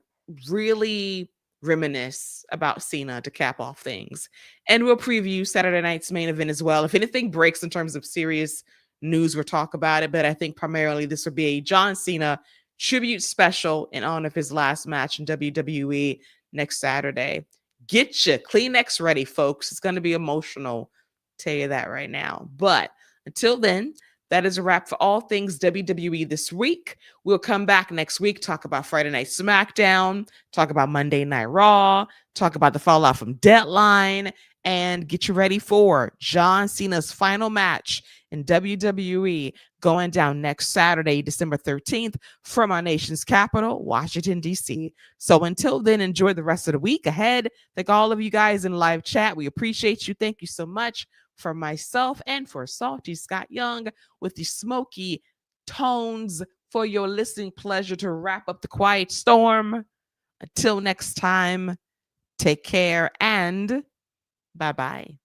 really reminisce about Cena to cap off things. And we'll preview Saturday night's main event as well. If anything breaks in terms of serious news, we'll talk about it. But I think primarily this will be a John Cena tribute special in honor of his last match in WWE next Saturday. Get your Kleenex ready, folks. It's going to be emotional. Tell you that right now. But until then, that is a wrap for all things WWE this week. We'll come back next week, talk about Friday Night SmackDown, talk about Monday Night Raw, talk about the fallout from Deadline, and get you ready for John Cena's final match in WWE going down next Saturday, December 13th from our nation's capital, Washington, D.C. So until then, enjoy the rest of the week ahead. Thank all of you guys in live chat. We appreciate you. Thank you so much. For myself and for Salty Scott Young with the smoky tones for your listening pleasure to wrap up the quiet storm. Until next time, take care and bye-bye.